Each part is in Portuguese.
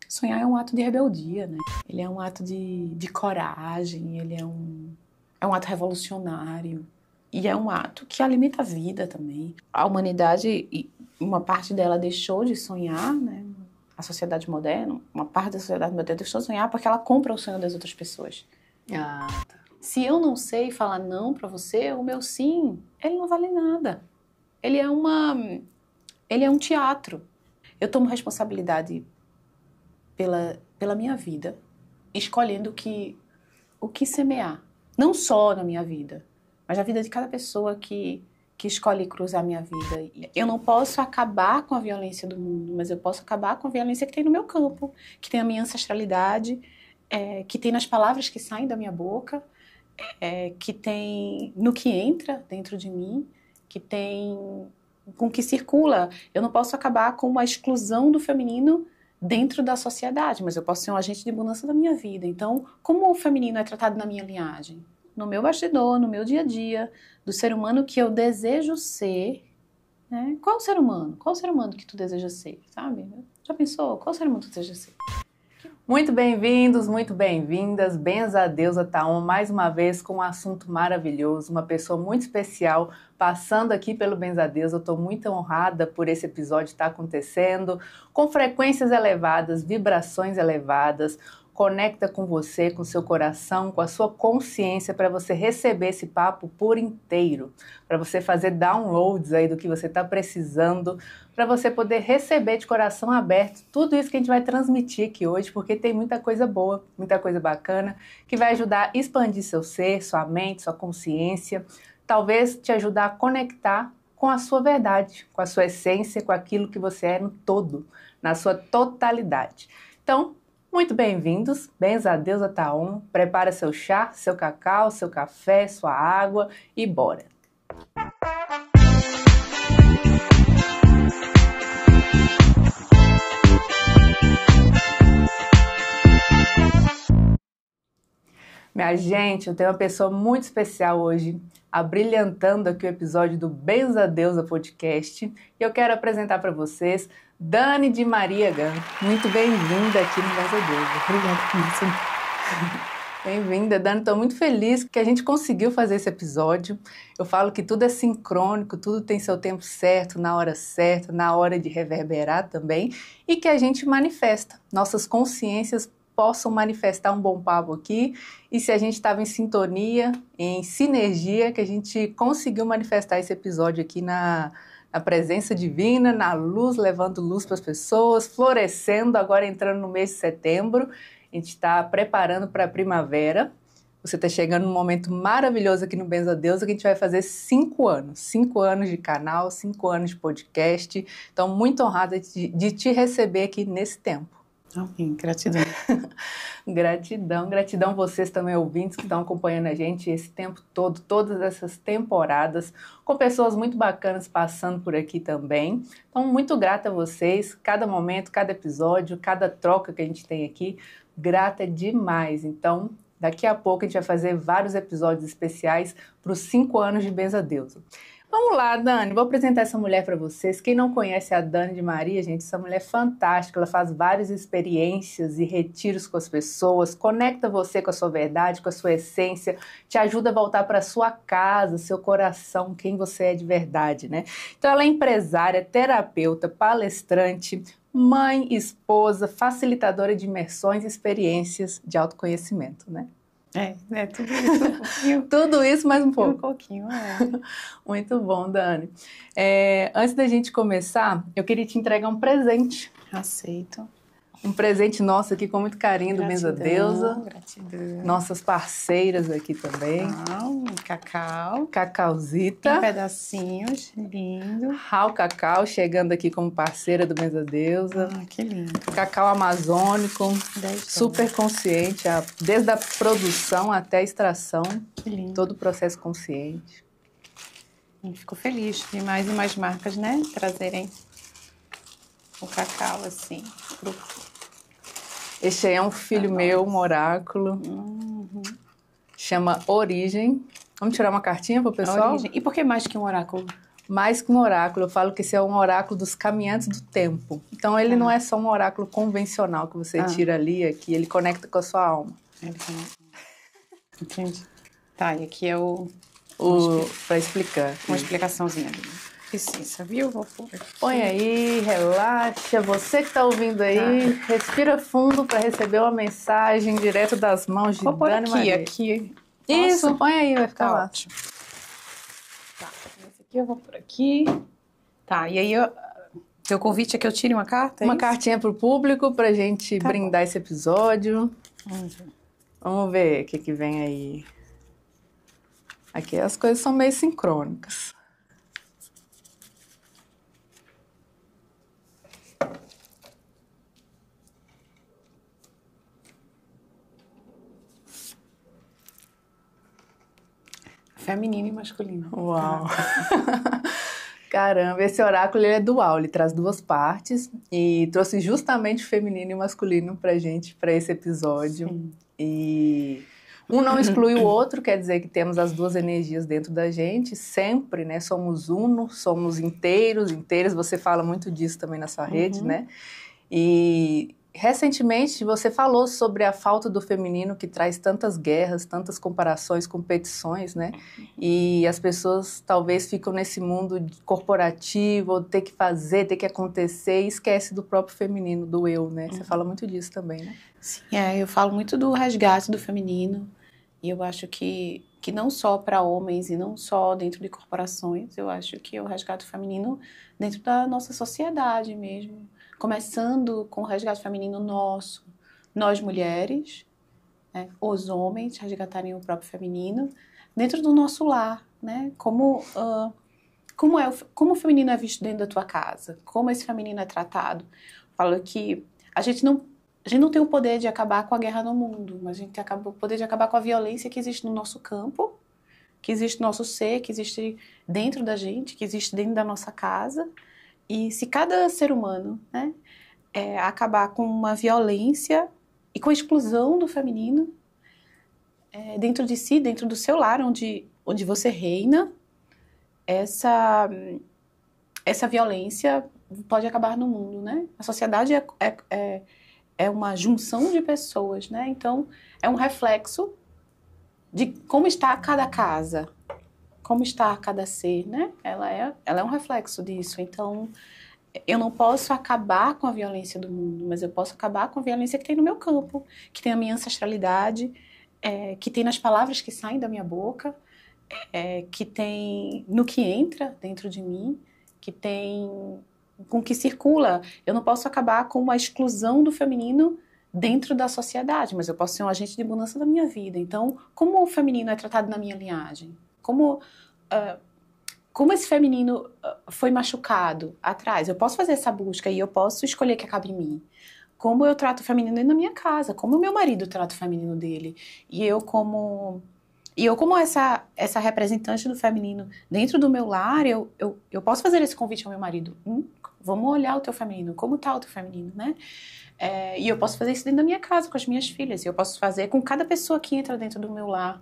Sonhar é um ato de rebeldia, né? Ele é um ato de coragem, ele é um ato revolucionário. E é um ato que alimenta a vida também. A humanidade, uma parte dela deixou de sonhar, né? A sociedade moderna, uma parte da sociedade moderna deixou de sonhar porque ela compra o sonho das outras pessoas. Tá. Se eu não sei falar não pra você, o meu sim, ele não vale nada. Ele é um teatro. Eu tomo responsabilidade pela minha vida, escolhendo o que semear. Não só na minha vida, mas na vida de cada pessoa que escolhe cruzar a minha vida. Eu não posso acabar com a violência do mundo, mas eu posso acabar com a violência que tem no meu campo, que tem na minha ancestralidade, que tem nas palavras que saem da minha boca, que tem no que entra dentro de mim, que tem com o que circula. Eu não posso acabar com uma exclusão do feminino dentro da sociedade, mas eu posso ser um agente de mudança da minha vida. Então, como o feminino é tratado na minha linhagem? No meu bastidor, no meu dia a dia, do ser humano que eu desejo ser, né? Qual o ser humano? Qual o ser humano que tu deseja ser, sabe? Já pensou? Qual o ser humano que tu deseja ser? Muito bem-vindos, muito bem-vindas. Benza a Deusa Taon, mais uma vez com um assunto maravilhoso, uma pessoa muito especial passando aqui pelo Benza a Deusa. Eu estou muito honrada por esse episódio estar acontecendo, com frequências elevadas, vibrações elevadas. Conecta com você, com seu coração, com a sua consciência para você receber esse papo por inteiro, para você fazer downloads aí do que você está precisando, para você poder receber de coração aberto tudo isso que a gente vai transmitir aqui hoje, porque tem muita coisa boa, muita coisa bacana, que vai ajudar a expandir seu ser, sua mente, sua consciência, talvez te ajudar a conectar com a sua verdade, com a sua essência, com aquilo que você é no todo, na sua totalidade. Então, muito bem-vindos, Benza a Deusa Taon. Prepara seu chá, seu cacau, seu café, sua água e bora! Minha gente, eu tenho uma pessoa muito especial hoje, abrilhantando aqui o episódio do Benza a Deusa Podcast. E eu quero apresentar para vocês Dani de Maria Gun. Muito bem-vinda aqui no Benza a Deusa. Obrigada por isso. Bem-vinda, Dani. Estou muito feliz que a gente conseguiu fazer esse episódio. Eu falo que tudo é sincrônico, tudo tem seu tempo certo, na hora de reverberar também, e que a gente manifesta. Nossas consciências possam manifestar um bom papo aqui, e se a gente estava em sintonia, em sinergia, que a gente conseguiu manifestar esse episódio aqui na presença divina, na luz, levando luz para as pessoas, florescendo, agora entrando no mês de setembro. A gente está preparando para a primavera. Você está chegando num momento maravilhoso aqui no Benza a Deusa, que a gente vai fazer 5 anos. 5 anos de canal, 5 anos de podcast. Então, muito honrada de te receber aqui nesse tempo. Amém, gratidão. Gratidão vocês também ouvintes que estão acompanhando a gente esse tempo todo, todas essas temporadas, com pessoas muito bacanas passando por aqui também. Então, muito grata a vocês, cada momento, cada episódio, cada troca que a gente tem aqui, grata demais. Então, daqui a pouco a gente vai fazer vários episódios especiais para os 5 anos de Benza a Deusa. Vamos lá, Dani, vou apresentar essa mulher para vocês. Quem não conhece a Dani de Maria, gente, essa mulher é fantástica, ela faz várias experiências e retiros com as pessoas, conecta você com a sua verdade, com a sua essência, te ajuda a voltar para a sua casa, seu coração, quem você é de verdade, né? Então ela é empresária, terapeuta, palestrante, mãe, esposa, facilitadora de imersões e experiências de autoconhecimento, né? Tudo isso, um pouquinho. Tudo isso, mais um pouco. Um pouquinho, Muito bom, Dani. Antes da gente começar, eu queria te entregar um presente. Aceito. Um presente nosso aqui com muito carinho do Benza a Deusa. Gratidão. Nossas parceiras aqui também. Cacau. Cacauzita. Em pedacinhos, lindo. Rau Cacau, chegando aqui como parceira do Benza a Deusa. Que lindo. Cacau amazônico, super consciente, desde a produção até a extração. Que lindo. Todo o processo consciente. Fico feliz de mais e mais marcas, né, trazerem o cacau, assim, Este aí é um filho meu, um oráculo. Chama Origem. Vamos tirar uma cartinha pro pessoal? Origem. E por que mais que um oráculo? mais que um oráculo. Eu falo que esse é um oráculo dos caminhantes do tempo. Então, ele não é só um oráculo convencional que você tira ali, aqui, ele conecta com a sua alma. Entendi. Tá, e aqui é para explicar. Uma explicaçãozinha. Licença, viu? Vou pôr aqui. Põe aí, relaxa. Você que está ouvindo aí, respira fundo para receber uma mensagem direto das mãos de Dani Maria. Aqui. Isso, Posso? põe aí, vai ficar lá. Ótimo. Tá, esse aqui eu vou por aqui. Tá, e aí teu convite é que eu tire uma carta? Uma cartinha para o público para a gente brindar esse episódio. Vamos ver o que vem aí. Aqui as coisas são meio sincrônicas. Feminino e masculino. Uau! Caramba, esse oráculo ele é dual, ele traz duas partes e trouxe justamente feminino e masculino pra gente, pra esse episódio. Sim. E um não exclui o outro, quer dizer que temos as duas energias dentro da gente, sempre, né? Somos uno, somos inteiros, você fala muito disso também na sua rede, né? E recentemente você falou sobre a falta do feminino que traz tantas guerras, tantas comparações, competições, né? E as pessoas talvez ficam nesse mundo corporativo, ter que fazer, ter que acontecer e esquece do próprio feminino, do eu, né? Você fala muito disso também, né? Sim, eu falo muito do resgate do feminino e eu acho que não só para homens e não só dentro de corporações, eu acho que o resgate feminino dentro da nossa sociedade mesmo. Começando com o resgate feminino nosso, nós mulheres, né, os homens resgatarem o próprio feminino dentro do nosso lar, né? Como o feminino é visto dentro da tua casa, como esse feminino é tratado. Falo que a gente não tem o poder de acabar com a guerra no mundo, mas a gente tem o poder de acabar com a violência que existe no nosso campo, que existe no nosso ser, que existe dentro da gente, que existe dentro da nossa casa. E se cada ser humano, né, acabar com uma violência e com a exclusão do feminino dentro de si, dentro do seu lar, onde você reina, essa violência pode acabar no mundo, né? A sociedade é uma junção de pessoas, né? Então, é um reflexo de como está cada casa, como está cada ser, né? Ela é um reflexo disso. Então, eu não posso acabar com a violência do mundo, mas eu posso acabar com a violência que tem no meu campo, que tem na minha ancestralidade, que tem nas palavras que saem da minha boca, que tem no que entra dentro de mim, que tem com o que circula. Eu não posso acabar com a exclusão do feminino dentro da sociedade, mas eu posso ser um agente de mudança da minha vida. Então, como o feminino é tratado na minha linhagem? Como esse feminino foi machucado atrás? Eu posso fazer essa busca e eu posso escolher que acabe em mim. Como eu trato o feminino dentro da minha casa, como o meu marido trata o feminino dele. E eu como essa representante do feminino dentro do meu lar, eu posso fazer esse convite ao meu marido. Vamos olhar o teu feminino, como está o teu feminino, né? E eu posso fazer isso dentro da minha casa, com as minhas filhas. E eu posso fazer com cada pessoa que entra dentro do meu lar.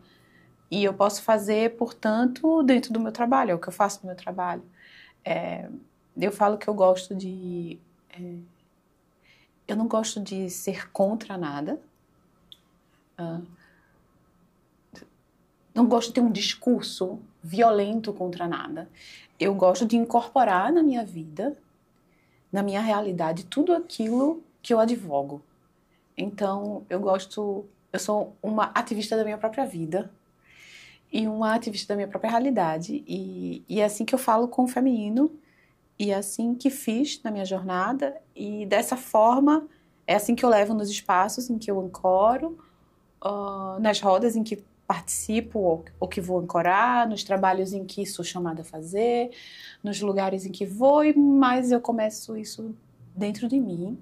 E eu posso fazer, portanto, dentro do meu trabalho. É o que eu faço no meu trabalho. Eu falo que eu gosto de... eu não gosto de ser contra nada. Não gosto de ter um discurso violento contra nada. Eu gosto de incorporar na minha vida, na minha realidade, tudo aquilo que eu advogo. Então, eu sou uma ativista da minha própria vida e uma ativista da minha própria realidade. E é assim que eu falo com o feminino, e é assim que fiz na minha jornada, e dessa forma é assim que eu levo nos espaços em que eu ancoro, nas rodas em que participo ou que vou ancorar, nos trabalhos em que sou chamada a fazer, nos lugares em que vou, mas eu começo isso dentro de mim,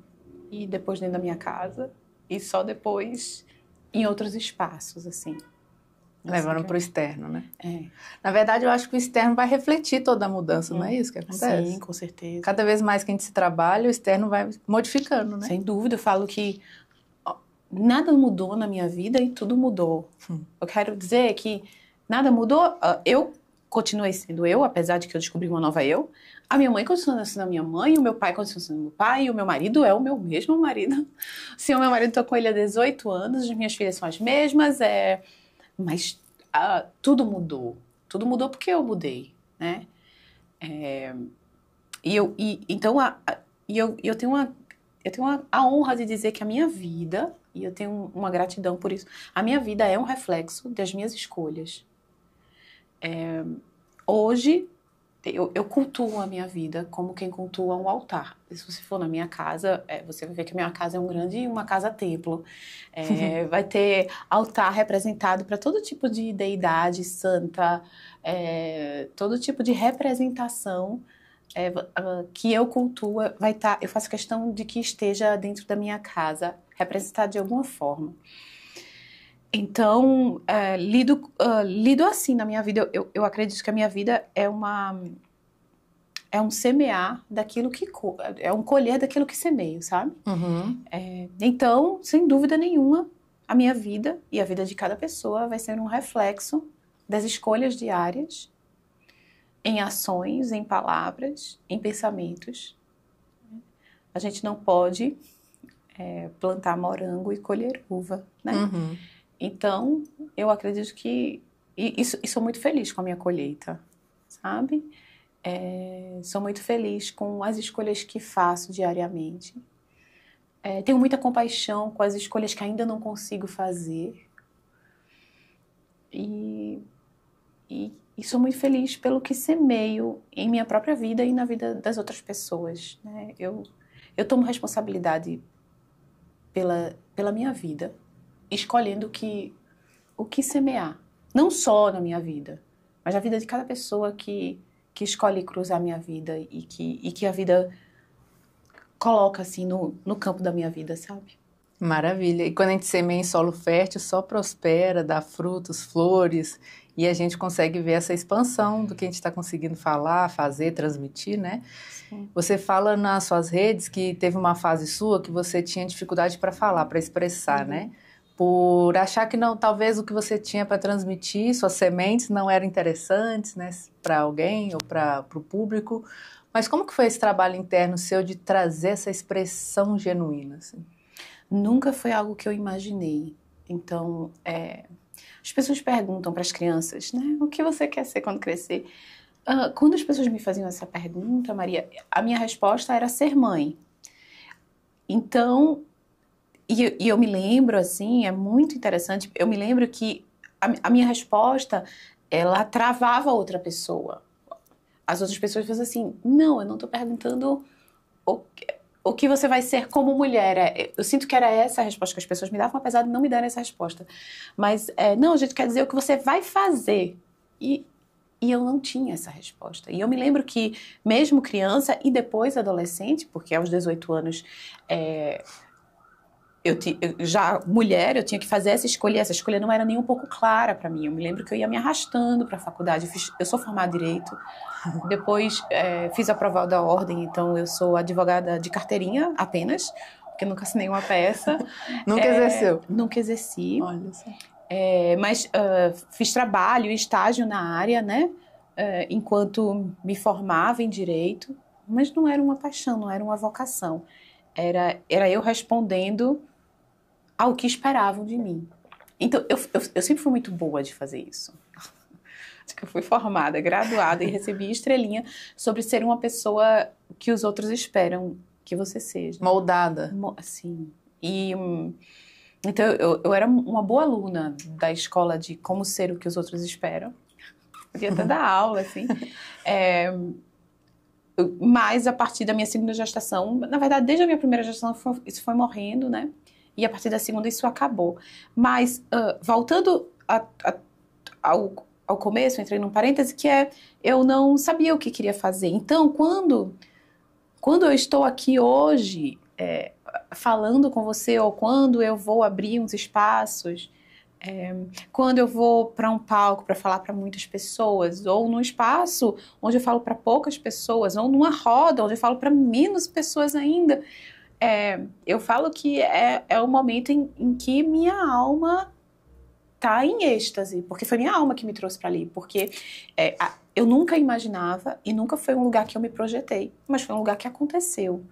e depois dentro da minha casa, e só depois em outros espaços, assim. Levando para o externo, né? Na verdade, eu acho que o externo vai refletir toda a mudança, não é isso que acontece? Sim, com certeza. Cada vez mais que a gente se trabalha, o externo vai modificando, né? Sem dúvida, eu falo que nada mudou na minha vida e tudo mudou. Eu quero dizer que nada mudou, eu continuei sendo eu, apesar de que eu descobri uma nova eu. A minha mãe continua sendo a minha mãe, o meu pai continua sendo o meu pai, e o meu marido é o meu mesmo marido. Sim, o meu marido, estou com ele há 18 anos, as minhas filhas são as mesmas, mas tudo mudou. Tudo mudou porque eu mudei, né? Então, eu tenho a honra de dizer que a minha vida, e eu tenho uma gratidão por isso, a minha vida é um reflexo das minhas escolhas. Hoje, eu cultuo a minha vida como quem cultua um altar. Se você for na minha casa, você vai ver que a minha casa é uma casa-templo. Vai ter altar representado para todo tipo de deidade santa, todo tipo de representação que eu cultuo vai estar. Eu faço questão de que esteja dentro da minha casa, representado de alguma forma. Então, lido assim na minha vida. Eu acredito que a minha vida é um semear daquilo que... É um colher daquilo que semeio, sabe? Uhum. Então, sem dúvida nenhuma, a minha vida e a vida de cada pessoa vai ser um reflexo das escolhas diárias, em ações, em palavras, em pensamentos. A gente não pode plantar morango e colher uva, né? Uhum. Então, eu acredito que... E sou muito feliz com a minha colheita, sabe? Sou muito feliz com as escolhas que faço diariamente. Tenho muita compaixão com as escolhas que ainda não consigo fazer. E sou muito feliz pelo que semeio em minha própria vida e na vida das outras pessoas, né? Eu tomo responsabilidade pela minha vida, escolhendo o que semear. Não só na minha vida, mas na vida de cada pessoa que escolhe cruzar a minha vida e que a vida coloca assim no campo da minha vida, sabe? Maravilha. E quando a gente semeia em solo fértil, só prospera, dá frutos, flores, e a gente consegue ver essa expansão do que a gente está conseguindo falar, fazer, transmitir, né? Sim. Você fala nas suas redes que teve uma fase sua que você tinha dificuldade para falar, para expressar, né? Por achar que não, talvez o que você tinha para transmitir, suas sementes não eram interessantes, né, para alguém ou para o público. Mas como que foi esse trabalho interno seu de trazer essa expressão genuína, assim? Nunca foi algo que eu imaginei. Então, as pessoas perguntam para as crianças, né? O que você quer ser quando crescer? Quando as pessoas me faziam essa pergunta, Maria, a minha resposta era ser mãe. Então, e eu me lembro, assim, é muito interessante, eu me lembro que a minha resposta, ela travava outra pessoa. As outras pessoas faziam assim, não, eu não estou perguntando o que você vai ser como mulher. Eu sinto que era essa a resposta que as pessoas me davam, apesar de não me darem essa resposta. Mas, não, a gente quer dizer o que você vai fazer. E eu não tinha essa resposta. E eu me lembro que, mesmo criança e depois adolescente, porque aos 18 anos, já mulher, eu tinha que fazer essa escolha não era nem um pouco clara para mim. Eu me lembro que eu ia me arrastando para a faculdade. Eu sou formada em Direito, depois fiz a prova da ordem, então eu sou advogada de carteirinha apenas, porque nunca assinei uma peça. Nunca exerceu? Nunca exerci. Olha só. Mas fiz trabalho e estágio na área, né? Enquanto me formava em Direito, mas não era uma paixão, não era uma vocação. Era eu respondendo ao que esperavam de mim. Então, eu sempre fui muito boa de fazer isso. Acho que eu fui formada, graduada e recebi estrelinha sobre ser uma pessoa que os outros esperam que você seja. Moldada. Sim. Então, eu era uma boa aluna da escola de como ser o que os outros esperam. Podia até dar aula, assim. Mas a partir da minha segunda gestação, na verdade, desde a minha primeira gestação, isso foi morrendo, né? E a partir da segunda isso acabou. Mas, voltando ao começo, entrei num parêntese, que eu não sabia o que queria fazer. Então, quando eu estou aqui hoje, falando com você, ou quando eu vou abrir uns espaços, quando eu vou para um palco para falar para muitas pessoas, ou num espaço onde eu falo para poucas pessoas, ou numa roda onde eu falo para menos pessoas ainda, eu falo que é o momento em que minha alma tá em êxtase, porque foi minha alma que me trouxe para ali, porque eu nunca imaginava e nunca foi um lugar que eu me projetei, mas foi um lugar que aconteceu.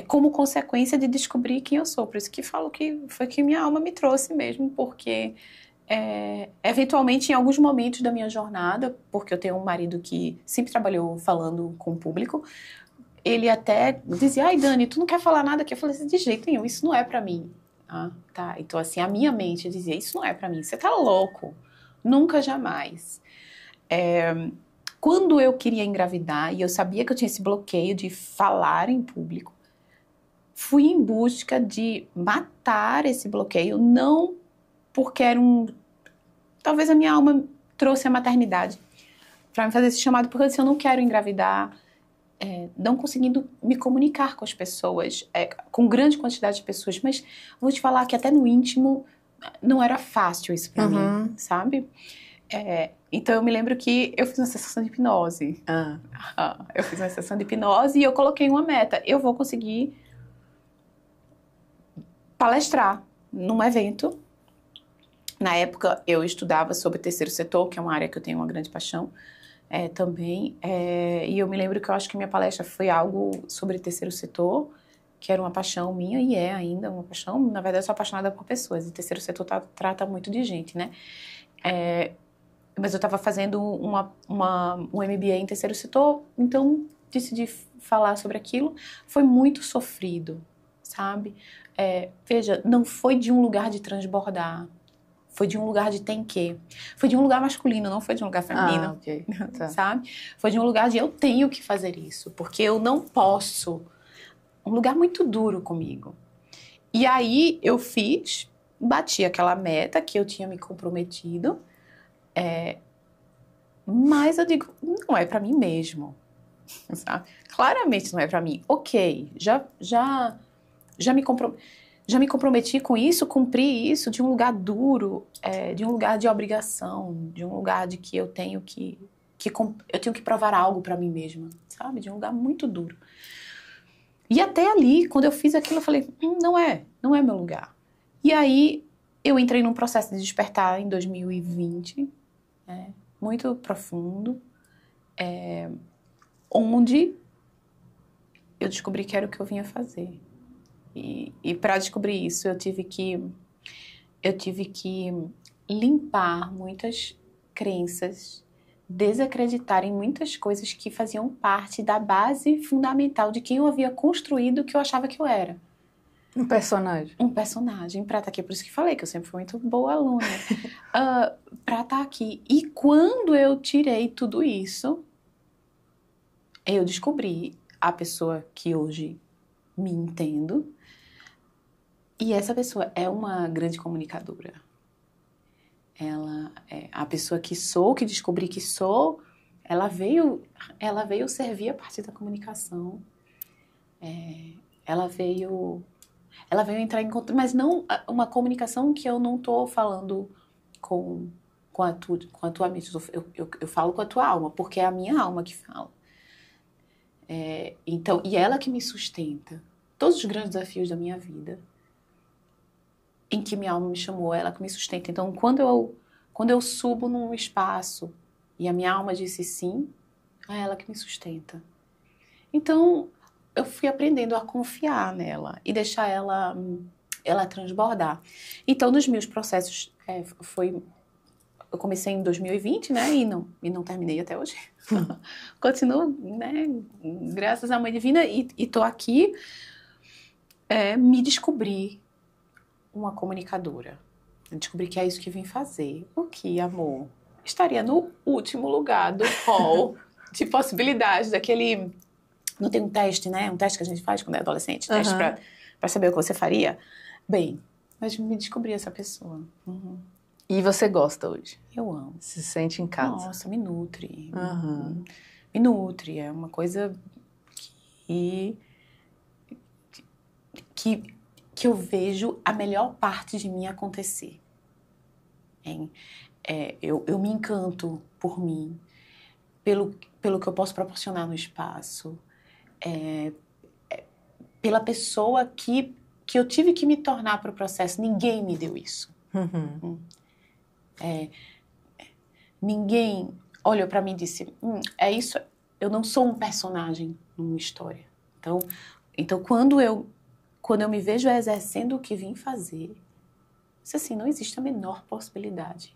Como consequência de descobrir quem eu sou. Por isso que falo que foi que minha alma me trouxe mesmo, porque eventualmente em alguns momentos da minha jornada, porque eu tenho um marido que sempre trabalhou falando com o público, ele até dizia, ai Dani, tu não quer falar nada aqui? Eu falei assim, de jeito nenhum, isso não é pra mim. Ah, tá. Então assim, a minha mente dizia, isso não é pra mim, você tá louco. Nunca, jamais. Quando eu queria engravidar e eu sabia que eu tinha esse bloqueio de falar em público, fui em busca de matar esse bloqueio, não porque era talvez a minha alma trouxe a maternidade para me fazer esse chamado, porque eu disse, eu não quero engravidar, não conseguindo me comunicar com as pessoas, com grande quantidade de pessoas, mas vou te falar que até no íntimo não era fácil isso para mim, sabe? Então eu me lembro que eu fiz uma sessão de hipnose. Eu fiz uma sessão de hipnose e eu coloquei uma meta, eu vou conseguir palestrar num evento. Na época, eu estudava sobre o terceiro setor, que é uma área que eu tenho uma grande paixão também. E eu me lembro que eu acho que minha palestra foi algo sobre o terceiro setor, que era uma paixão minha, e é ainda uma paixão. Na verdade, eu sou apaixonada por pessoas, e o terceiro setor trata muito de gente, né? Mas eu estava fazendo um MBA em terceiro setor, então decidi falar sobre aquilo. Foi muito sofrido, sabe? Veja, não foi de um lugar de transbordar. Foi de um lugar de tem que. Foi de um lugar masculino, não foi de um lugar feminino. Ok. Tá. Sabe? Foi de um lugar de eu tenho que fazer isso, porque eu não posso. Um lugar muito duro comigo. E aí eu bati aquela meta que eu tinha me comprometido, mas eu digo, não é pra mim mesmo. Sabe? Claramente não é pra mim. Ok, já me comprometi com isso, cumpri isso de um lugar duro, de um lugar de obrigação, de um lugar de que eu tenho que provar algo pra mim mesma, sabe? De um lugar muito duro. E até ali, quando eu fiz aquilo, eu falei, não é meu lugar. E aí, eu entrei num processo de despertar em 2020, muito profundo, onde eu descobri que era o que eu vinha fazer. E para descobrir isso, eu tive que limpar muitas crenças, desacreditar em muitas coisas que faziam parte da base fundamental de quem eu havia construído o que eu achava que eu era. Um personagem. Um personagem para estar aqui. Por isso que falei que eu sempre fui muito boa aluna. Para estar aqui. E quando eu tirei tudo isso, eu descobri a pessoa que hoje me entendo. E essa pessoa é uma grande comunicadora. Ela é a pessoa que sou, que descobri que sou, ela veio servir a partir da comunicação. Ela veio entrar em contato, mas não uma comunicação que eu não estou falando com a tua mente, eu falo com a tua alma, porque é a minha alma que fala. Então, e ela que me sustenta. Todos os grandes desafios da minha vida, em que minha alma me chamou, ela que me sustenta. Então, quando eu subo num espaço e a minha alma disse sim, é ela que me sustenta. Então, eu fui aprendendo a confiar nela e deixar ela transbordar. Então, nos meus processos, eu comecei em 2020, né, e não terminei até hoje. Continuo, né, graças à Mãe Divina, e tô aqui, me descobri uma comunicadora. Eu descobri que é isso que vim fazer. O que, amor? Estaria no último lugar do hall de possibilidades, daquele... Não tem um teste, né? Um teste que a gente faz quando é adolescente, teste pra saber o que você faria. Bem, mas me descobri essa pessoa. E você gosta hoje? Eu amo. Se sente em casa? Nossa, me nutre. Me nutre. É uma coisa que eu vejo a melhor parte de mim acontecer. Eu me encanto por mim, pelo que eu posso proporcionar no espaço, pela pessoa que eu tive que me tornar para o processo. Ninguém me deu isso. Ninguém olhou para mim e disse, é isso, eu não sou um personagem numa história. Então quando eu me vejo exercendo o que vim fazer, isso assim, não existe a menor possibilidade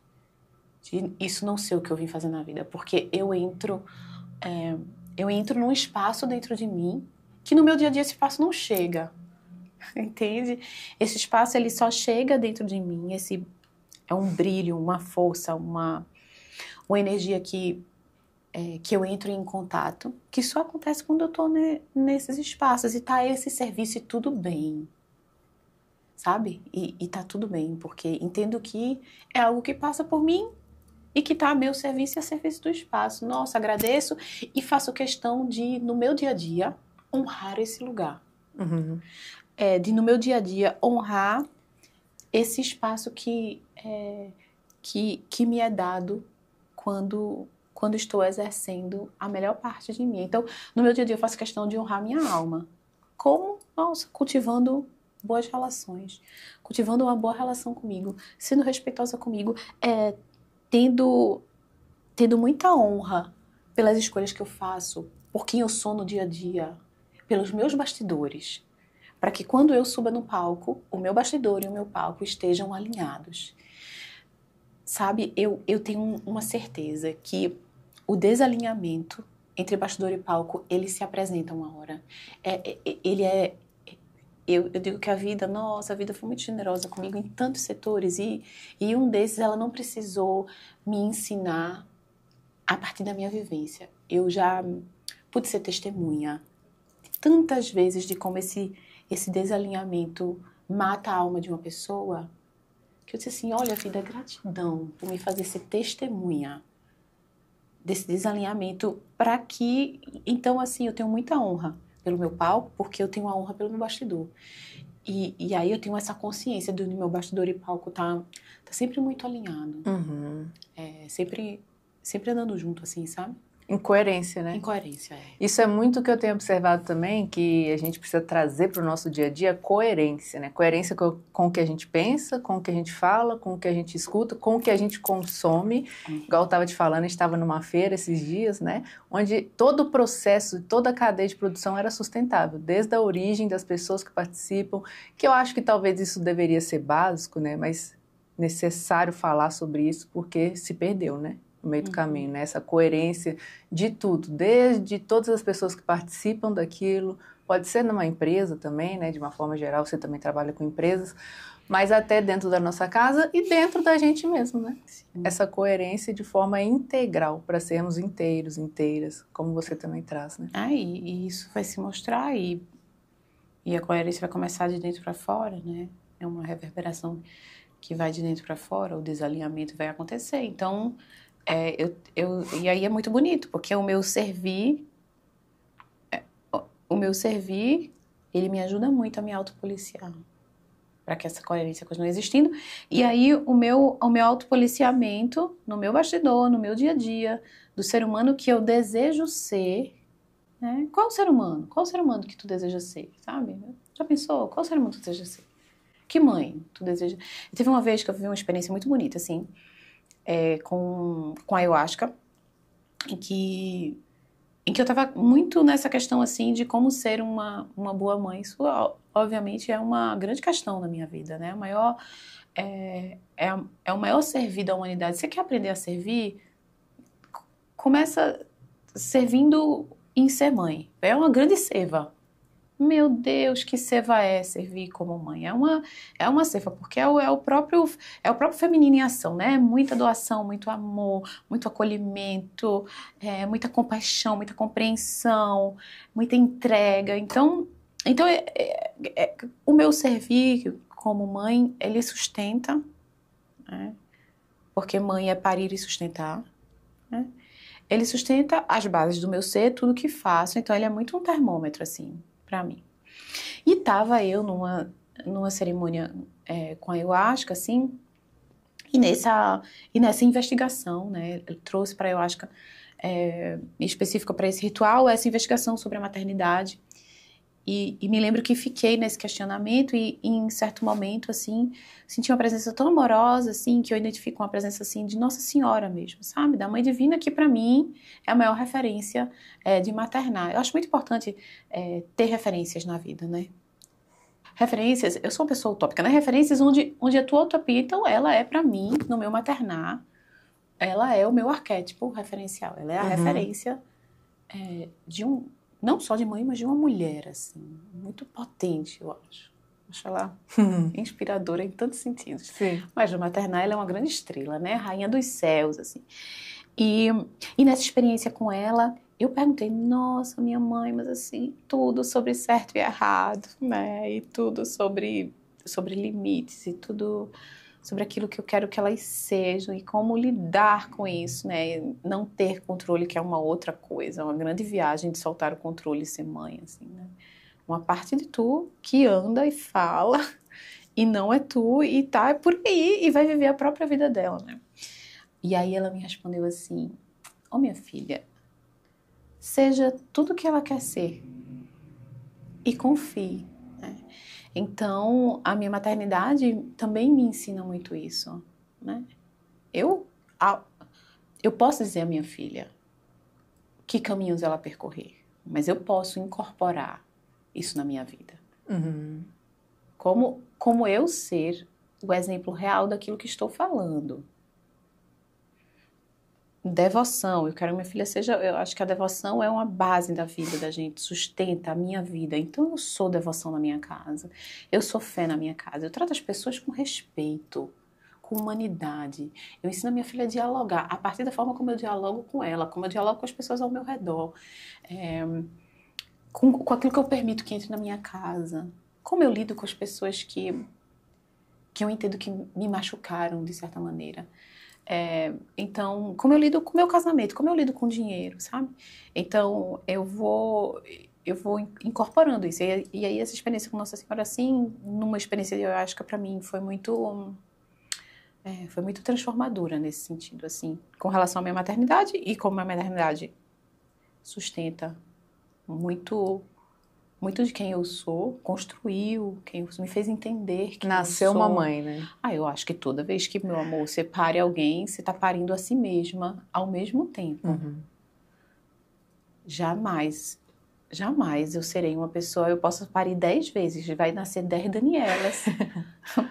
de isso não ser o que eu vim fazer na vida, porque eu entro num espaço dentro de mim que no meu dia a dia esse espaço não chega, entende? Esse espaço ele só chega dentro de mim, é um brilho, uma força, uma energia que eu entro em contato, que só acontece quando eu estou nesses espaços, e tá esse serviço e tudo bem, sabe? E tá tudo bem, porque entendo que é algo que passa por mim e que tá a meu serviço e a serviço do espaço. Nossa, agradeço e faço questão de, no meu dia a dia, honrar esse lugar. Uhum. De, no meu dia a dia, honrar esse espaço que me é dado quando estou exercendo a melhor parte de mim. Então, no meu dia a dia, eu faço questão de honrar minha alma. Como? Nossa, cultivando boas relações, cultivando uma boa relação comigo, sendo respeitosa comigo, tendo muita honra pelas escolhas que eu faço, por quem eu sou no dia a dia, pelos meus bastidores, para que quando eu suba no palco, o meu bastidor e o meu palco estejam alinhados. Sabe, eu tenho uma certeza que o desalinhamento entre bastidor e palco, ele se apresenta uma hora. Eu digo que a vida foi muito generosa comigo em tantos setores, e um desses ela não precisou me ensinar a partir da minha vivência. Eu já pude ser testemunha tantas vezes de como esse desalinhamento mata a alma de uma pessoa, que eu disse assim, olha, vida, gratidão por me fazer ser testemunha desse desalinhamento, para que, então, assim, eu tenho muita honra pelo meu palco, porque eu tenho a honra pelo meu bastidor. E aí eu tenho essa consciência do meu bastidor e palco tá sempre muito alinhado. Uhum. Sempre andando junto, assim, sabe? Em coerência, né? Em coerência, Isso é muito o que eu tenho observado também, que a gente precisa trazer para o nosso dia a dia, coerência, né? Coerência com o que a gente pensa, com o que a gente fala, com o que a gente escuta, com o que a gente consome. Igual eu estava te falando, a gente estava numa feira esses dias, né? Onde todo o processo, toda a cadeia de produção era sustentável, desde a origem das pessoas que participam, que eu acho que talvez isso deveria ser básico, né? Mas necessário falar sobre isso porque se perdeu, né? No meio do caminho, né? Essa coerência de tudo, desde todas as pessoas que participam daquilo, pode ser numa empresa também, né? De uma forma geral, você também trabalha com empresas, mas até dentro da nossa casa e dentro da gente mesmo, né? Sim. Essa coerência de forma integral, para sermos inteiros, inteiras, como você também traz, né? E isso vai se mostrar e a coerência vai começar de dentro para fora, né? É uma reverberação que vai de dentro para fora, o desalinhamento vai acontecer, então... e aí é muito bonito, porque o meu servir, ele me ajuda muito a me autopoliciar, para que essa coerência continue existindo. E aí o meu autopoliciamento no meu bastidor, no meu dia a dia, do ser humano que eu desejo ser, né? Qual ser humano? Qual ser humano que tu deseja ser, sabe? Já pensou? Qual ser humano tu deseja ser? Que mãe tu deseja? Teve uma vez que eu vivi uma experiência muito bonita, assim, com a ayahuasca, em que eu estava muito nessa questão, assim, de como ser uma boa mãe. Isso, obviamente, é uma grande questão na minha vida, né? O maior servir da humanidade. Você quer aprender a servir? Começa servindo em ser mãe. É uma grande seva. Meu Deus, que seva é servir como mãe. É uma seva, porque é o próprio feminino em ação, né? Muita doação, muito amor, muito acolhimento, muita compaixão, muita compreensão, muita entrega. Então o meu servir como mãe, ele sustenta, né? Porque mãe é parir e sustentar, né? Ele sustenta as bases do meu ser, tudo que faço. Então ele é muito um termômetro, assim, para mim. E tava eu numa cerimônia com a ayahuasca, assim, e nessa investigação, né, eu trouxe para a ayahuasca específica para esse ritual, essa investigação sobre a maternidade. E me lembro que fiquei nesse questionamento e em certo momento, assim, senti uma presença tão amorosa, assim, que eu identifico uma presença, assim, de Nossa Senhora mesmo, sabe? Da Mãe Divina, que para mim é a maior referência de maternar. Eu acho muito importante ter referências na vida, né? Referências, eu sou uma pessoa utópica, né? Referências onde a tua utopia, então, ela é para mim, no meu maternar, ela é o meu arquétipo referencial, ela é a referência de não só de mãe, mas de uma mulher, assim, muito potente, eu acho. Acho ela inspiradora em tantos sentidos. Sim. Mas no maternar ela é uma grande estrela, né? Rainha dos céus, assim. E nessa experiência com ela, eu perguntei, nossa, minha mãe, mas assim, tudo sobre certo e errado, né? E tudo sobre limites, e tudo sobre aquilo que eu quero que elas sejam e como lidar com isso, né? Não ter controle, que é uma outra coisa, uma grande viagem de soltar o controle e ser mãe, assim, né? Uma parte de tu que anda e fala e não é tu e tá por aí e vai viver a própria vida dela, né? E aí ela me respondeu assim, minha filha, seja tudo que ela quer ser e confie, né? Então, a minha maternidade também me ensina muito isso, né? Eu posso dizer à minha filha que caminhos ela percorrer, mas eu posso incorporar isso na minha vida. Uhum. Como eu ser o exemplo real daquilo que estou falando. Devoção, eu quero que minha filha seja, eu acho que a devoção é uma base da vida da gente, sustenta a minha vida, então eu sou devoção na minha casa, eu sou fé na minha casa, eu trato as pessoas com respeito, com humanidade, eu ensino a minha filha a dialogar, a partir da forma como eu dialogo com ela, como eu dialogo com as pessoas ao meu redor, com aquilo que eu permito que entre na minha casa, como eu lido com as pessoas que eu entendo que me machucaram de certa maneira. Então, como eu lido com o meu casamento, como eu lido com o dinheiro, sabe? Então, eu vou incorporando isso. E aí, essa experiência com Nossa Senhora, assim, numa experiência ayahuasca, para mim, foi muito transformadora nesse sentido, assim, com relação à minha maternidade e como a maternidade sustenta muito de quem eu sou, construiu, me fez entender que nasceu uma mãe, né? Eu acho que toda vez que, meu amor, você pare alguém, você está parindo a si mesma ao mesmo tempo. Uhum. Jamais eu serei uma pessoa, eu posso parir 10 vezes, vai nascer 10 Danielas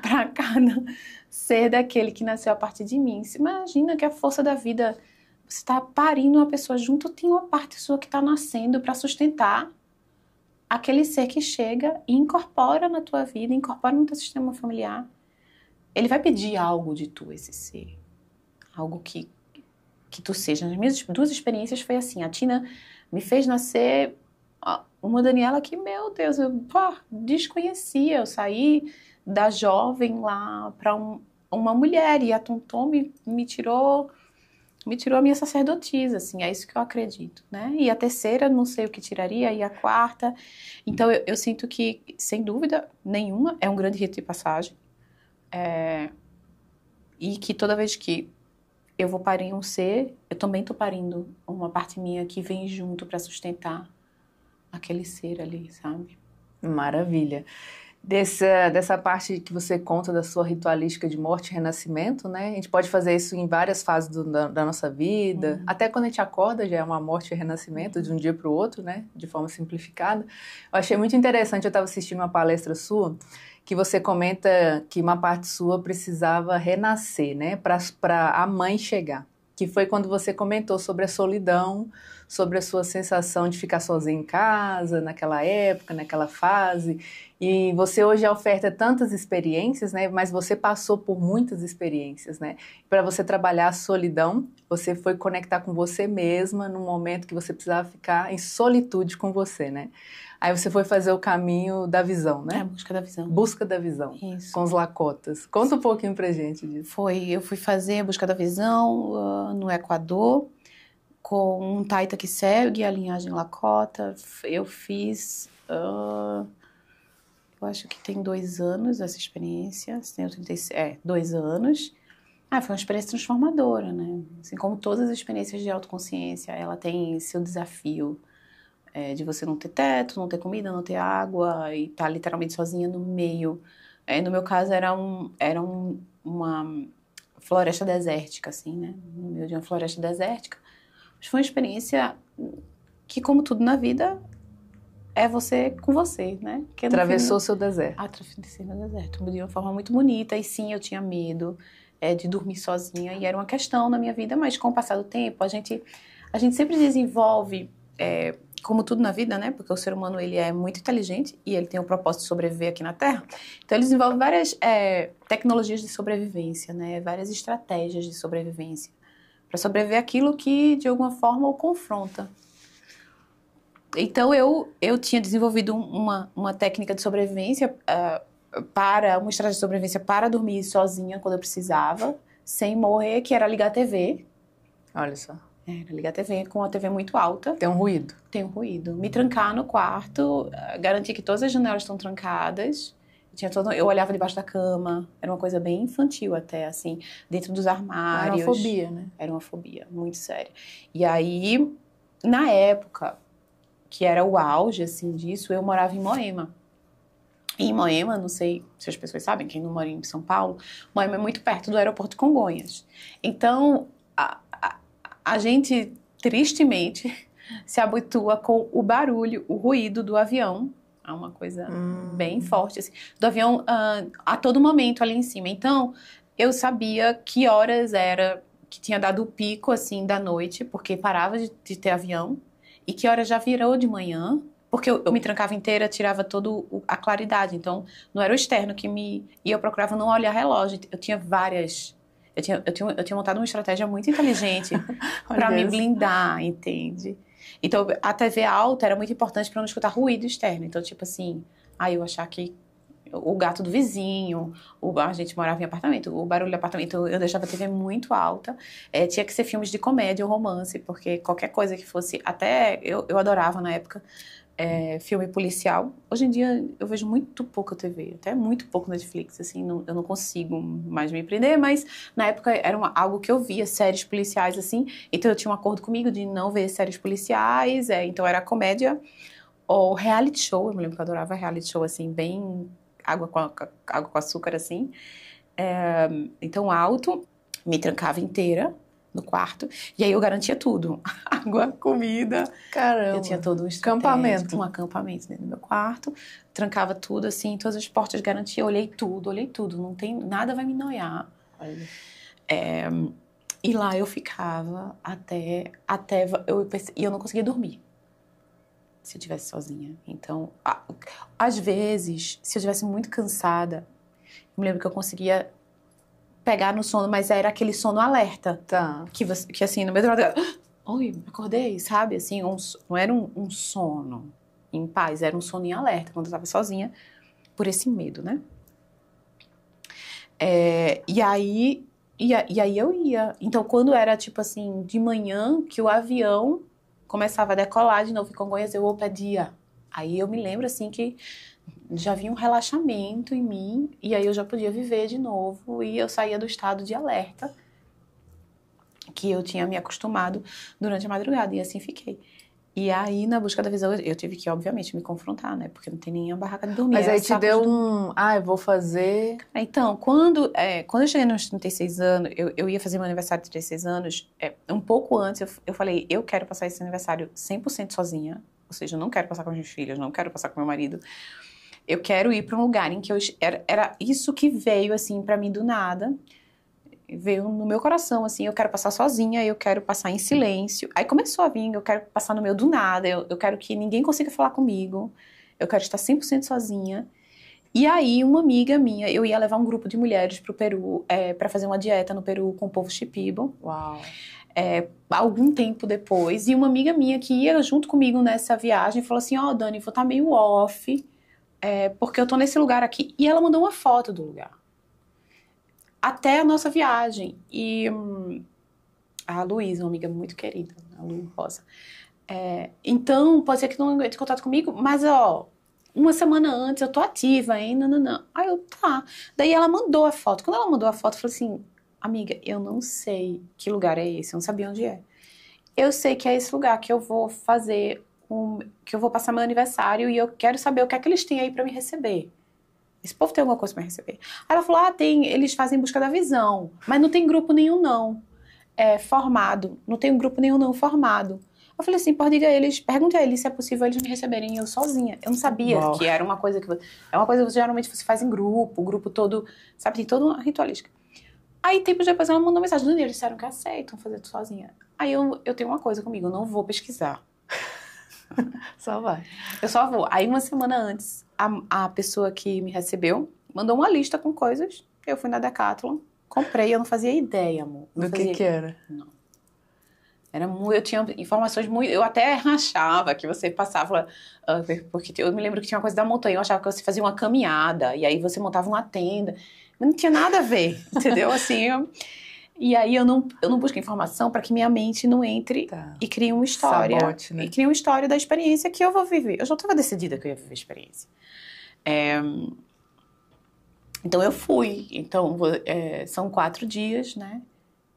para cada ser daquele que nasceu a partir de mim. Você imagina que a força da vida, você está parindo uma pessoa junto, tem uma parte sua que está nascendo para sustentar aquele ser que chega e incorpora na tua vida, incorpora no teu sistema familiar. Ele vai pedir algo de tu, esse ser. Algo que tu seja. Nas minhas 2 experiências foi assim. A Tina me fez nascer uma Daniela que, meu Deus, eu desconhecia. Eu saí da jovem lá para uma mulher e a Tonton me tirou a minha sacerdotisa, assim, é isso que eu acredito, né? E a terceira, não sei o que tiraria, e a quarta. Então, eu sinto que, sem dúvida nenhuma, é um grande rito de passagem. E que toda vez que eu vou parir um ser, eu também tô parindo uma parte minha que vem junto para sustentar aquele ser ali, sabe? Maravilha. Dessa parte que você conta da sua ritualística de morte e renascimento, né? A gente pode fazer isso em várias fases da nossa vida. Até quando a gente acorda já é uma morte e renascimento de um dia para o outro, né? De forma simplificada. Eu achei muito interessante, eu estava assistindo uma palestra sua, que você comenta que uma parte sua precisava renascer, né? Para a mãe chegar. Que foi quando você comentou sobre a solidão, sobre a sua sensação de ficar sozinha em casa, naquela época, naquela fase. E você hoje oferta tantas experiências, né? Mas você passou por muitas experiências, né? Para você trabalhar a solidão, você foi conectar com você mesma num momento que você precisava ficar em solitude com você, né? Aí você foi fazer o caminho da visão, né? A busca da visão. Busca da visão. Isso. Com os Lakotas. Conta um pouquinho pra gente disso. Eu fui fazer a busca da visão no Equador, com um Taita que segue a linhagem Lakota. Eu fiz... eu acho que tem 2 anos essa experiência. Tenho 2 anos. Foi uma experiência transformadora, né? Assim como todas as experiências de autoconsciência, ela tem seu desafio. de você não ter teto, não ter comida, não ter água e estar literalmente sozinha no meio. No meu caso, uma floresta desértica, assim, né? No meio de uma floresta desértica. Mas foi uma experiência que, como tudo na vida, é você com você, né? Que Atravessou o seu deserto. Atravessei meu deserto, de uma forma muito bonita. E sim, eu tinha medo de dormir sozinha. E era uma questão na minha vida, mas com o passar do tempo, a gente sempre desenvolve, como tudo na vida, né? Porque o ser humano, ele é muito inteligente e ele tem o propósito de sobreviver aqui na Terra. Então, ele desenvolve várias tecnologias de sobrevivência, né? Várias estratégias de sobrevivência para sobreviver aquilo que, de alguma forma, o confronta. Então, eu tinha desenvolvido uma técnica de sobrevivência uma estratégia de sobrevivência para dormir sozinha quando eu precisava, sem morrer, que era ligar a TV. Olha só. Era ligar a TV com a TV muito alta. Tem um ruído. Tem um ruído. Me trancar no quarto, garantir que todas as janelas estão trancadas. Eu olhava debaixo da cama. Era uma coisa bem infantil até, assim, dentro dos armários. Era uma fobia, né? Era uma fobia muito séria. E aí, na época, que era o auge, assim, disso, eu morava em Moema. E em Moema, não sei se as pessoas sabem, quem não mora em São Paulo, Moema é muito perto do aeroporto de Congonhas. Então, a gente, tristemente, se habitua com o barulho, o ruído do avião. É uma coisa bem forte, assim, do avião a todo momento ali em cima. Então, eu sabia que horas era que tinha dado o pico, assim, da noite, porque parava de ter avião, e que horas já virou de manhã, porque eu me trancava inteira, tirava toda a claridade. Então, não era o externo que me... E eu procurava não olhar relógio. Eu tinha várias... Eu tinha montado uma estratégia muito inteligente para me blindar, entende? Então, a TV alta era muito importante para não escutar ruído externo. Então, tipo assim, eu achar que o gato do vizinho, a gente morava em apartamento, o barulho do apartamento, eu deixava a TV muito alta. Tinha que ser filmes de comédia ou romance, porque qualquer coisa que fosse... Até eu adorava na época filme policial. Hoje em dia eu vejo muito pouco TV, até muito pouco Netflix, assim, eu não consigo mais me prender, mas na época era algo que eu via, séries policiais, assim, então eu tinha um acordo comigo de não ver séries policiais, então era comédia ou reality show. Eu me lembro que eu adorava reality show, assim, bem água com açúcar, assim, então alto, me trancava inteira no quarto, e aí eu garantia tudo. Água, comida. Caramba. Eu tinha todo um acampamento. Um acampamento dentro do meu quarto. Trancava tudo, assim, todas as portas, garantia. Olhei tudo. Não tem... Nada vai me noiar. E lá eu ficava até e eu não conseguia dormir se eu estivesse sozinha. Então, às vezes, se eu estivesse muito cansada, eu me lembro que eu conseguia pegar no sono, mas era aquele sono alerta. Tá. Que assim, no meio da madrugada, oi, acordei, sabe? Assim, não era um sono em paz, era um sono em alerta, quando eu tava sozinha, por esse medo, né? E aí eu ia. Então, quando era, tipo assim, de manhã, que o avião começava a decolar de novo em Congonhas, eu pedia. Aí eu me lembro, assim, que já vinha um relaxamento em mim, e aí eu já podia viver de novo, e eu saía do estado de alerta que eu tinha me acostumado durante a madrugada, e assim fiquei. E aí, na busca da visão, eu tive que, obviamente, me confrontar, né? Porque não tem nem a barraca de dormir. Mas aí te deu eu vou fazer... Então, quando eu cheguei nos 36 anos, eu ia fazer meu aniversário de 36 anos, um pouco antes, eu falei, eu quero passar esse aniversário 100% sozinha, ou seja, eu não quero passar com as minhas filhas, não quero passar com meu marido. Eu quero ir para um lugar em que era isso que veio, assim, para mim do nada. Veio no meu coração, assim, eu quero passar sozinha, eu quero passar em silêncio. Aí começou a vir, eu quero passar no meio do nada, eu quero que ninguém consiga falar comigo, eu quero estar 100% sozinha. E aí, uma amiga minha, eu ia levar um grupo de mulheres pro Peru, para fazer uma dieta no Peru com o povo Shipibo. Uau! Algum tempo depois, e uma amiga minha que ia junto comigo nessa viagem, falou assim, Dani, vou estar meio off, porque eu tô nesse lugar aqui. E ela mandou uma foto do lugar. Até a nossa viagem. E a Luísa, uma amiga muito querida, a Lu Rosa. Então, pode ser que não entre em contato comigo, mas, uma semana antes eu tô ativa, hein? Não. Aí eu, tá. Daí ela mandou a foto. Quando ela mandou a foto, eu falei assim, amiga, eu não sei que lugar é esse, eu não sabia onde é. Eu sei que é esse lugar que eu vou fazer que eu vou passar meu aniversário e eu quero saber o que é que eles têm aí pra me receber. Esse povo tem alguma coisa pra me receber. Aí ela falou, eles fazem busca da visão, mas não tem grupo nenhum não formado. Não tem um grupo nenhum não formado. Eu falei assim, diga a eles, pergunte a eles se é possível eles me receberem eu sozinha. Eu não sabia que era uma coisa que... É uma coisa que geralmente você faz em grupo, o grupo todo, sabe, tem toda uma ritualística. Aí, tempos depois, ela mandou mensagem, Dani, eles disseram que aceitam fazer tudo sozinha. Aí eu tenho uma coisa comigo, eu não vou pesquisar. Só vai. Eu só vou. Aí, uma semana antes, a pessoa que me recebeu mandou uma lista com coisas. Eu fui na Decathlon, comprei, eu não fazia ideia, amor. Do que era? Não. Eu tinha informações muito... Eu até achava que você passava... porque eu me lembro que tinha uma coisa da montanha. Eu achava que você fazia uma caminhada. E aí você montava uma tenda. Mas não tinha nada a ver, entendeu? Assim... E aí eu não busco informação para que minha mente não entre e crie uma história. Sabote, né? E crie uma história da experiência que eu vou viver. Eu já estava decidida que eu ia viver a experiência. Então eu fui. Então são 4 dias, né?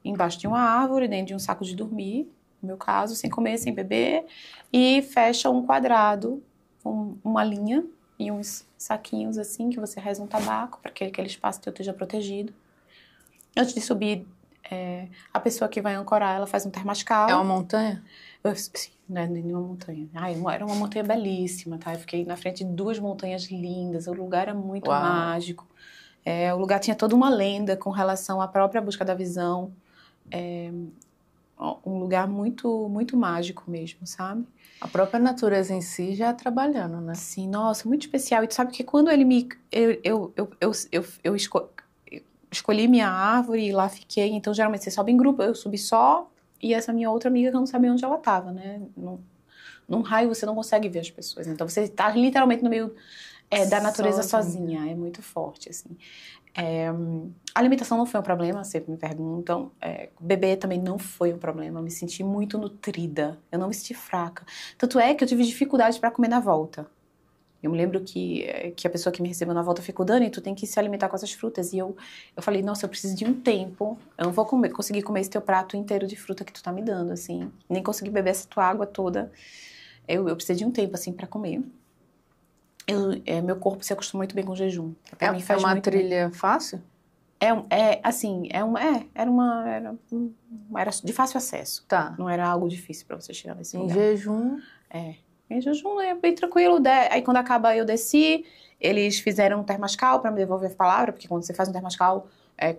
Embaixo de uma árvore, dentro de um saco de dormir, no meu caso, sem comer, sem beber, e fecha um quadrado, uma linha e uns saquinhos assim, que você reza um tabaco para que aquele espaço teu esteja protegido. Antes de subir, a pessoa que vai ancorar, ela faz um termascal. É uma montanha? Sim, não é nenhuma montanha. Era uma montanha belíssima, tá? Eu fiquei na frente de 2 montanhas lindas, o lugar era muito mágico. O lugar tinha toda uma lenda com relação à própria busca da visão. Um lugar muito, muito mágico mesmo, sabe? A própria natureza em si já trabalhando, né? Sim, nossa, muito especial. E tu sabe que quando ele me... Eu escolhi minha árvore e lá fiquei. Então, geralmente, você sobe em grupo, eu subi só. E essa minha outra amiga que eu não sabia onde ela estava, né? Num raio você não consegue ver as pessoas. Então, você está literalmente no meio da natureza sozinha. É muito forte, assim. A alimentação não foi um problema, sempre me perguntam. Beber também não foi um problema. Eu me senti muito nutrida. Eu não me senti fraca. Tanto é que eu tive dificuldade para comer na volta. Eu me lembro que a pessoa que me recebeu na volta ficou, Dani, tu tem que se alimentar com essas frutas. E eu falei, nossa, eu preciso de um tempo. Eu não vou conseguir comer esse teu prato inteiro de fruta que tu tá me dando, assim. Nem conseguir beber essa tua água toda. Eu precisei de um tempo, assim, para comer. Meu corpo se acostuma muito bem com o jejum. É uma trilha fácil? Era de fácil acesso. Tá. Não era algo difícil para você chegar nesse lugar. Em jejum? Em jejum é bem tranquilo. Aí quando acaba eu desci, eles fizeram um termascal para me devolver a palavra, porque quando você faz um termascal,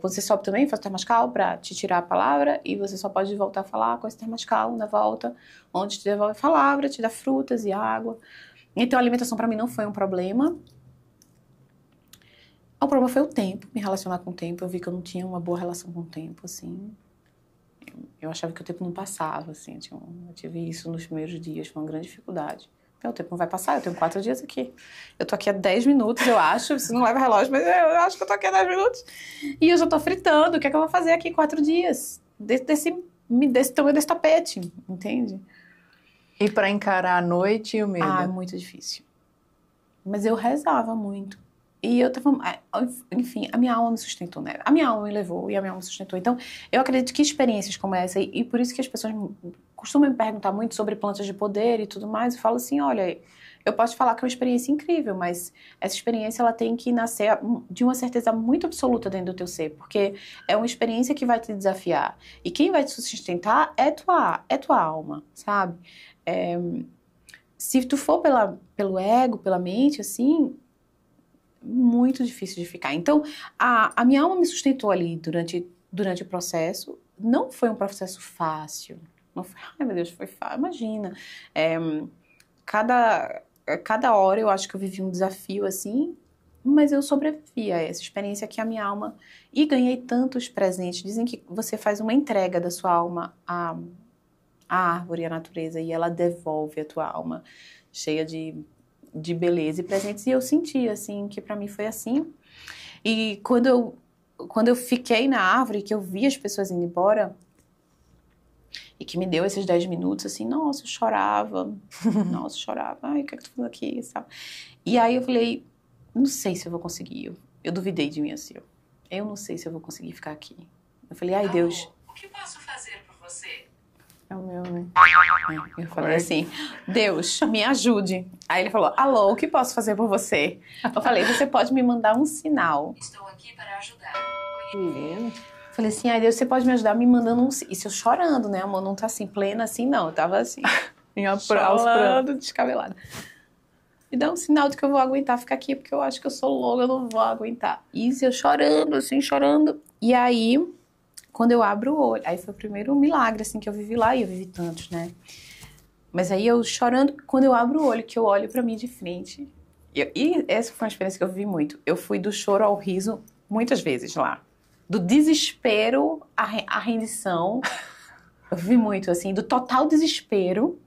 quando você sobe também, faz um termascal para te tirar a palavra, e você só pode voltar a falar com esse termascal na volta, onde te devolve a palavra, te dá frutas e água. Então a alimentação para mim não foi um problema. O problema foi o tempo, me relacionar com o tempo. Eu vi que eu não tinha uma boa relação com o tempo, assim. Eu achava que o tempo não passava, assim. Eu tive isso nos primeiros dias, foi uma grande dificuldade. O tempo não vai passar, eu tenho 4 dias aqui. Eu tô aqui há 10 minutos, eu acho. Você não leva relógio, mas eu acho que eu tô aqui há 10 minutos. E eu já tô fritando. O que é que eu vou fazer aqui 4 dias? Desse tamanho desse tapete, entende? E pra encarar a noite e o medo? É muito difícil. Mas eu rezava muito. E eu tava... Enfim, a minha alma me sustentou, né? A minha alma me levou e a minha alma me sustentou. Então, eu acredito que experiências como essa... E por isso que as pessoas costumam me perguntar muito sobre plantas de poder e tudo mais. Eu falo assim, olha, eu posso te falar que é uma experiência incrível, mas essa experiência ela tem que nascer de uma certeza muito absoluta dentro do teu ser. Porque é uma experiência que vai te desafiar. E quem vai te sustentar é tua alma, sabe? Se tu for pelo ego, pela mente, assim... muito difícil de ficar. Então, a minha alma me sustentou ali durante o processo. Não foi um processo fácil. Não foi, ai meu Deus, foi fácil. Imagina. Cada hora eu acho que eu vivi um desafio assim, mas eu sobrevivi a essa experiência que a minha alma... E ganhei tantos presentes. Dizem que você faz uma entrega da sua alma à árvore, à natureza, e ela devolve a tua alma cheia de beleza e presentes, e eu senti, assim, que pra mim foi assim. E quando eu fiquei na árvore, que eu vi as pessoas indo embora, e que me deu esses 10 minutos, assim, nossa, eu chorava, ai, o que é que tu faz aqui, sabe? E aí eu falei, não sei se eu vou conseguir, eu duvidei de mim, assim, eu não sei se eu vou conseguir ficar aqui. Eu falei, ai, Deus... O que posso fazer por você? É o meu, né? Eu falei assim, Deus, me ajude. Aí ele falou, alô, o que posso fazer por você? Eu falei, você pode me mandar um sinal. Estou aqui para ajudar. Menino. Falei assim, ai Deus, você pode me ajudar me mandando um... Isso eu chorando, né, amor? Não tá assim, plena assim, não. Eu tava assim, chorando, descabelada. Me dá um sinal de que eu vou aguentar ficar aqui, porque eu acho que eu sou louca, eu não vou aguentar. Isso eu chorando, assim, chorando. E aí, quando eu abro o olho... Aí foi o primeiro milagre, assim, que eu vivi lá. E eu vivi tantos, né? Mas aí eu chorando, quando eu abro o olho, que eu olho pra mim de frente... E essa foi uma experiência que eu vivi muito. Eu fui do choro ao riso muitas vezes lá. Do desespero à rendição. Eu vivi muito, assim, do total desespero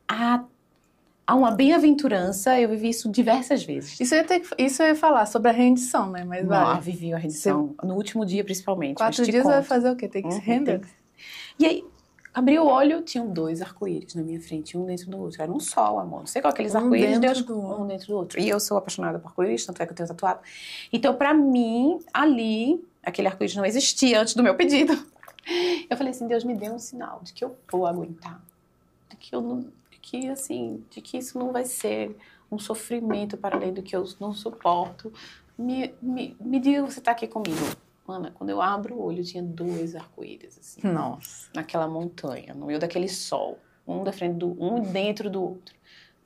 a uma bem-aventurança. Eu vivi isso diversas vezes. Isso eu ia falar sobre a rendição, né? Mas Não, vivi a rendição. No último dia, principalmente. 4 dias vai fazer o quê? Tem que se render. E aí, abri o olho, tinham 2 arco-íris na minha frente, um dentro do outro. Era um sol, amor. Não sei qual aqueles arco-íris, Deus, um dentro do outro. E eu sou apaixonada por arco-íris, tanto é que eu tenho tatuado. Então, pra mim, ali, aquele arco-íris não existia antes do meu pedido. Eu falei assim, Deus me deu um sinal de que eu vou aguentar. De que eu não... de que isso não vai ser um sofrimento para além do que eu não suporto. Me diga que você tá aqui comigo. Mana, quando eu abro o olho, tinha 2 arco-íris, assim. Nossa. Naquela montanha, no meio daquele sol. Um dentro do outro.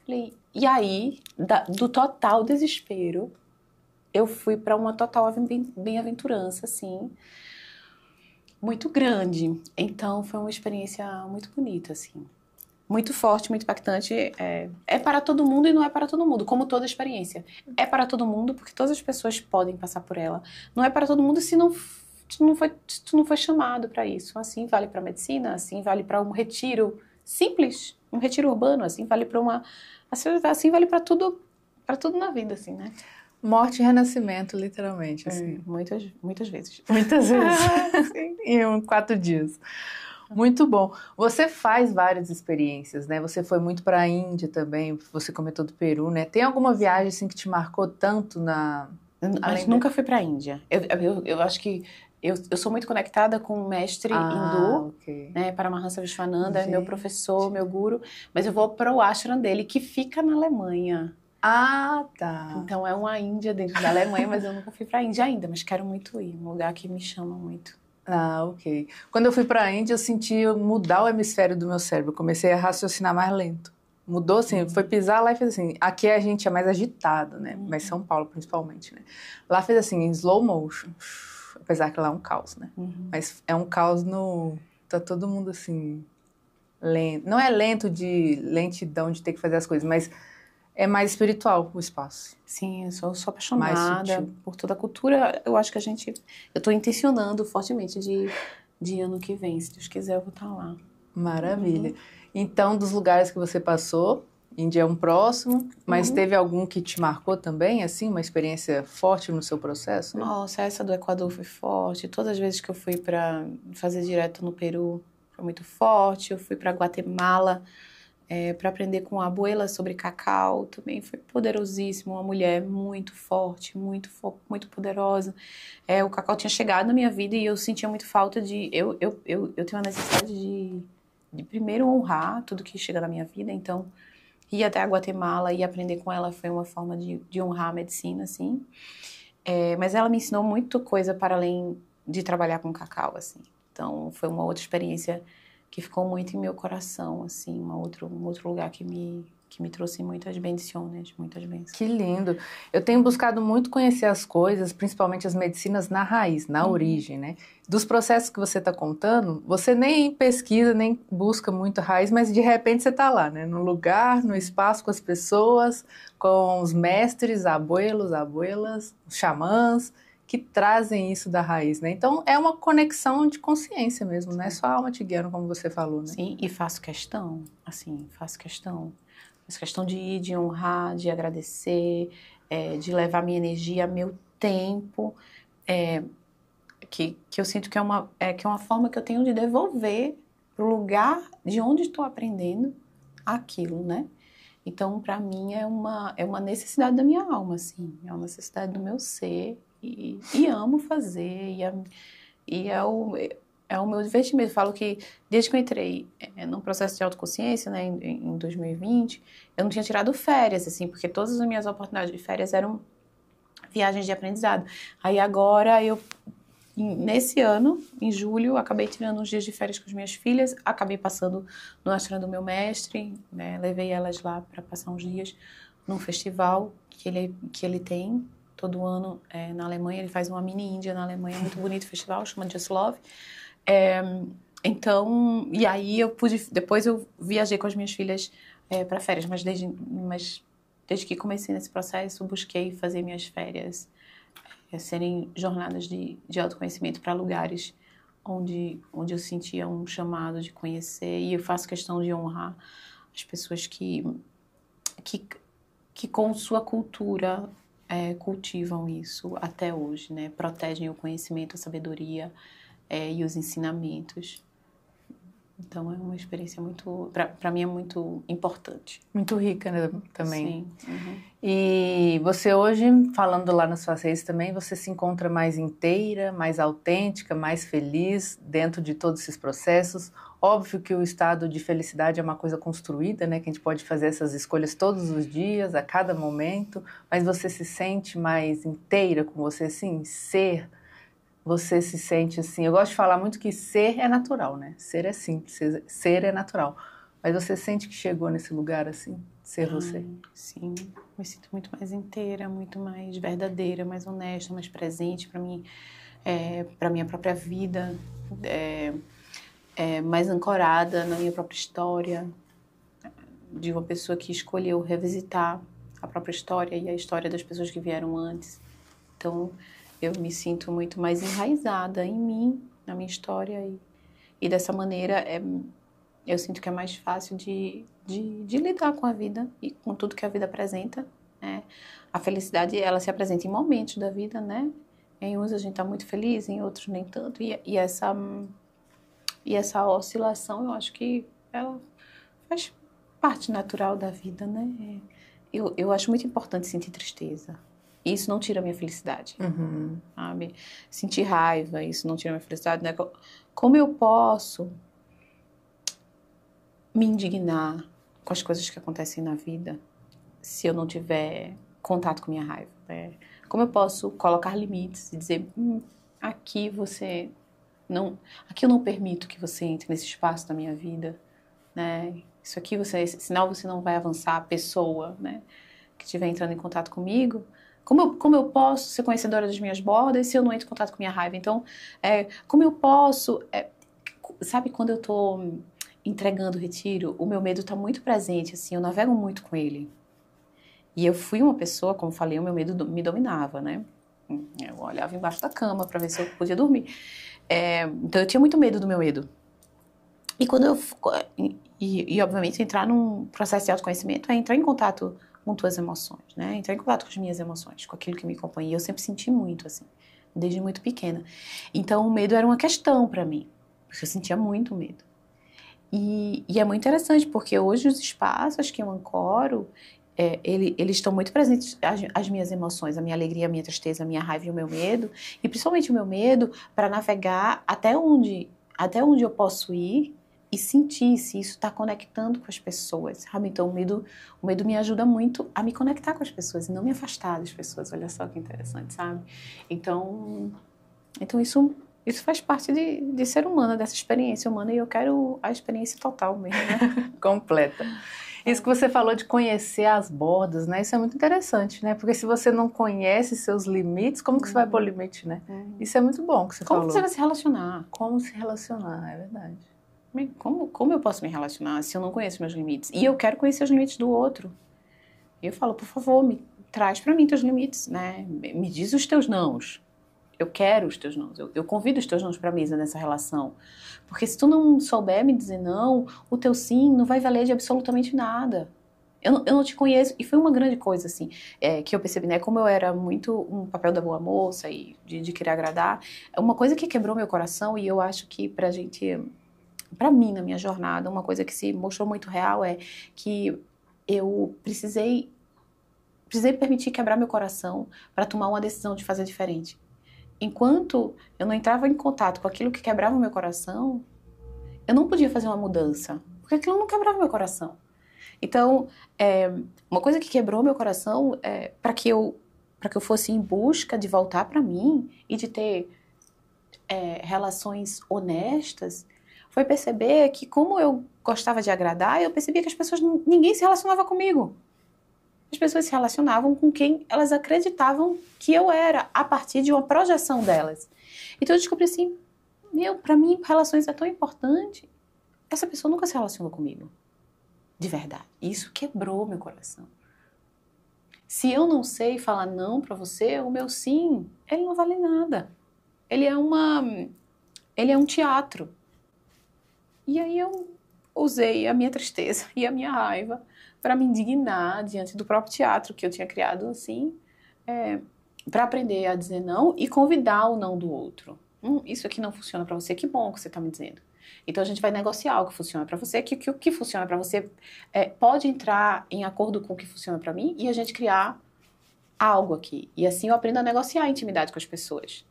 Falei, e aí, do total desespero, eu fui para uma total bem-aventurança, assim, muito grande. Então, foi uma experiência muito bonita, assim. Muito forte, muito impactante. É para todo mundo e não é para todo mundo, como toda experiência. É para todo mundo porque todas as pessoas podem passar por ela. Não é para todo mundo se tu não foi chamado para isso. Assim vale para medicina, assim vale para um retiro simples, um retiro urbano, assim vale para assim vale para tudo na vida, assim, né? Morte e renascimento, literalmente, assim. Muitas vezes. Muitas vezes. Em 4 dias. Muito bom. Você faz várias experiências, né? Você foi muito para a Índia também, você comentou do Peru, né? Tem alguma viagem assim que te marcou tanto Nunca fui para a Índia. Eu acho que eu sou muito conectada com o mestre hindu, né? Paramahansa Vishwananda, é meu professor, meu guru, mas eu vou para o ashram dele, que fica na Alemanha. Ah, tá. Então é uma Índia dentro da Alemanha, mas eu nunca fui para a Índia ainda, mas quero muito ir, um lugar que me chama muito. Ah, ok. Quando eu fui para a Índia, eu senti mudar o hemisfério do meu cérebro. Eu comecei a raciocinar mais lento. Mudou, assim, foi pisar lá e fez assim. Aqui a gente é mais agitado, né? Mas São Paulo, principalmente, né? Lá fez assim, em slow motion. Apesar que lá é um caos, né? Mas é um caos no... Tá todo mundo assim... lento. Não é lento de lentidão de ter que fazer as coisas, mas... é mais espiritual o espaço. Sim, eu sou apaixonada por toda a cultura. Eu acho que eu estou intencionando fortemente de ano que vem. Se Deus quiser, eu vou estar lá. Maravilha. Então, dos lugares que você passou, Índia é um próximo, mas teve algum que te marcou também, assim, uma experiência forte no seu processo? Nossa, essa do Equador foi forte. Todas as vezes que eu fui para fazer direto no Peru, foi muito forte. Eu fui para Guatemala, para aprender com a abuela sobre cacau, também foi poderosíssimo, uma mulher muito forte, muito poderosa. O cacau tinha chegado na minha vida e eu sentia muito falta de... Eu tenho a necessidade de primeiro honrar tudo que chega na minha vida, então ir até a Guatemala e aprender com ela foi uma forma de honrar a medicina, assim. Mas ela me ensinou muita coisa para além de trabalhar com cacau, assim. Então foi uma outra experiência que ficou muito em meu coração, assim, um outro lugar que me trouxe muitas bendições, muitas bênçãos. Que lindo! Eu tenho buscado muito conhecer as coisas, principalmente as medicinas na raiz, na origem, né? Dos processos que você está contando, você nem pesquisa, nem busca muito a raiz, mas de repente você está lá, né? No lugar, no espaço, com as pessoas, com os mestres, abuelos, abuelas, os xamãs, que trazem isso da raiz, né? Então, é uma conexão de consciência mesmo, não é só a alma te guiando, como você falou, né? Sim, e faço questão de ir, de honrar, de agradecer, de levar minha energia, meu tempo, que eu sinto que é uma forma que eu tenho de devolver pro lugar de onde estou aprendendo aquilo, né? Então, para mim, é uma necessidade da minha alma, assim, é uma necessidade do meu ser, e amo fazer, é é o meu divertimento. Eu falo que desde que eu entrei num processo de autoconsciência, né, em 2020, eu não tinha tirado férias, assim, porque todas as minhas oportunidades de férias eram viagens de aprendizado. Aí agora nesse ano, em julho, acabei tirando uns dias de férias com as minhas filhas, acabei passando no ashram do meu mestre, né, levei elas lá para passar uns dias num festival que ele tem todo ano na Alemanha. Ele faz uma mini Índia na Alemanha, muito bonito festival, chama Just Love. Então, e aí depois eu viajei com as minhas filhas para férias, mas desde que comecei nesse processo, busquei fazer minhas férias serem jornadas de autoconhecimento para lugares onde eu sentia um chamado de conhecer, e eu faço questão de honrar as pessoas que com sua cultura cultivam isso até hoje, né? Protegem o conhecimento, a sabedoria e os ensinamentos. Então é uma experiência muito, para mim é muito importante. Muito rica, né, também. Sim. Uhum. E você hoje, falando lá nas suas redes também, você se encontra mais inteira, mais autêntica, mais feliz dentro de todos esses processos? Óbvio que o estado de felicidade é uma coisa construída, né, que a gente pode fazer essas escolhas todos os dias, a cada momento, mas você se sente mais inteira com você, assim, ser... Você se sente assim... Eu gosto de falar muito que ser é natural, né? Ser é simples, ser é natural. Mas você sente que chegou nesse lugar assim, ser você? Sim, me sinto muito mais inteira, muito mais verdadeira, mais honesta, mais presente para mim, para minha própria vida, mais ancorada na minha própria história, de uma pessoa que escolheu revisitar a própria história e a história das pessoas que vieram antes. Então, eu me sinto muito mais enraizada em mim, na minha história, e dessa maneira eu sinto que é mais fácil de lidar com a vida e com tudo que a vida apresenta, né? A felicidade, ela se apresenta em momentos da vida, né? Em uns a gente está muito feliz, em outros nem tanto, e essa oscilação, eu acho que ela faz parte natural da vida, né? Eu acho muito importante sentir tristeza. Isso não tira a minha felicidade, sabe? Sentir raiva, isso não tira a minha felicidade, né? Como eu posso me indignar com as coisas que acontecem na vida se eu não tiver contato com minha raiva, né? Como eu posso colocar limites e dizer, aqui eu não permito que você entre nesse espaço da minha vida, né? Isso aqui senão você não vai avançar, a pessoa, né, que estiver entrando em contato comigo. Como eu posso ser conhecedora das minhas bordas se eu não entro em contato com minha raiva? Então, como eu posso... sabe quando eu estou entregando o retiro, o meu medo está muito presente, assim, eu navego muito com ele. E eu fui uma pessoa, como falei, o meu medo me dominava, né? Eu olhava embaixo da cama para ver se eu podia dormir. Então, eu tinha muito medo do meu medo. E obviamente, entrar num processo de autoconhecimento é entrar em contato com tuas emoções, né? Entrar em contato com as minhas emoções, com aquilo que me acompanha. E eu sempre senti muito, assim, desde muito pequena. Então, o medo era uma questão para mim, porque eu sentia muito medo. E é muito interessante, porque hoje os espaços que eu ancoro, eles estão muito presentes, as minhas emoções, a minha alegria, a minha tristeza, a minha raiva e o meu medo, e principalmente o meu medo para navegar até onde eu posso ir e sentir se isso está conectando com as pessoas, sabe? Então o medo me ajuda muito a me conectar com as pessoas e não me afastar das pessoas. Olha só que interessante, sabe? Então isso faz parte de ser humana, dessa experiência humana, e eu quero a experiência total mesmo, né? Completa. Isso que você falou de conhecer as bordas, né? Isso é muito interessante, né? Porque se você não conhece seus limites, como que você vai pôr limite, né? Isso é muito bom que você falou. Como você vai se relacionar? Como se relacionar, é verdade. Como eu posso me relacionar se eu não conheço meus limites? E eu quero conhecer os limites do outro. E eu falo, por favor, traz pra mim teus limites, né? Me diz os teus nãos. Eu quero os teus nãos. Eu convido os teus nãos pra mesa nessa relação. Porque se tu não souber me dizer não, o teu sim não vai valer de absolutamente nada. Eu não te conheço. E foi uma grande coisa, assim, que eu percebi, né? Como eu era muito um papel da boa moça e de querer agradar, uma coisa que quebrou meu coração, e eu acho que pra mim, na minha jornada, uma coisa que se mostrou muito real é que eu precisei permitir quebrar meu coração para tomar uma decisão de fazer diferente. enquanto eu não entrava em contato com aquilo que quebrava o meu coração, eu não podia fazer uma mudança, porque aquilo não quebrava o meu coração. Então, uma coisa que quebrou meu coração para que eu fosse em busca de voltar para mim e de ter relações honestas, foi perceber que, como eu gostava de agradar, eu percebia que as pessoas, ninguém se relacionava comigo. As pessoas se relacionavam com quem elas acreditavam que eu era, a partir de uma projeção delas. Então eu descobri assim, para mim, relações é tão importante. Essa pessoa nunca se relacionou comigo. De verdade. Isso quebrou meu coração. Se eu não sei falar não para você, o meu sim, ele não vale nada. Ele é um teatro. E aí eu usei a minha tristeza e a minha raiva para me indignar diante do próprio teatro que eu tinha criado, assim, para aprender a dizer não e convidar o não do outro. Isso aqui não funciona para você, que bom que você está me dizendo. Então a gente vai negociar o que funciona para você, que o que funciona para você pode entrar em acordo com o que funciona para mim e a gente criar algo aqui. E assim eu aprendo a negociar a intimidade com as pessoas.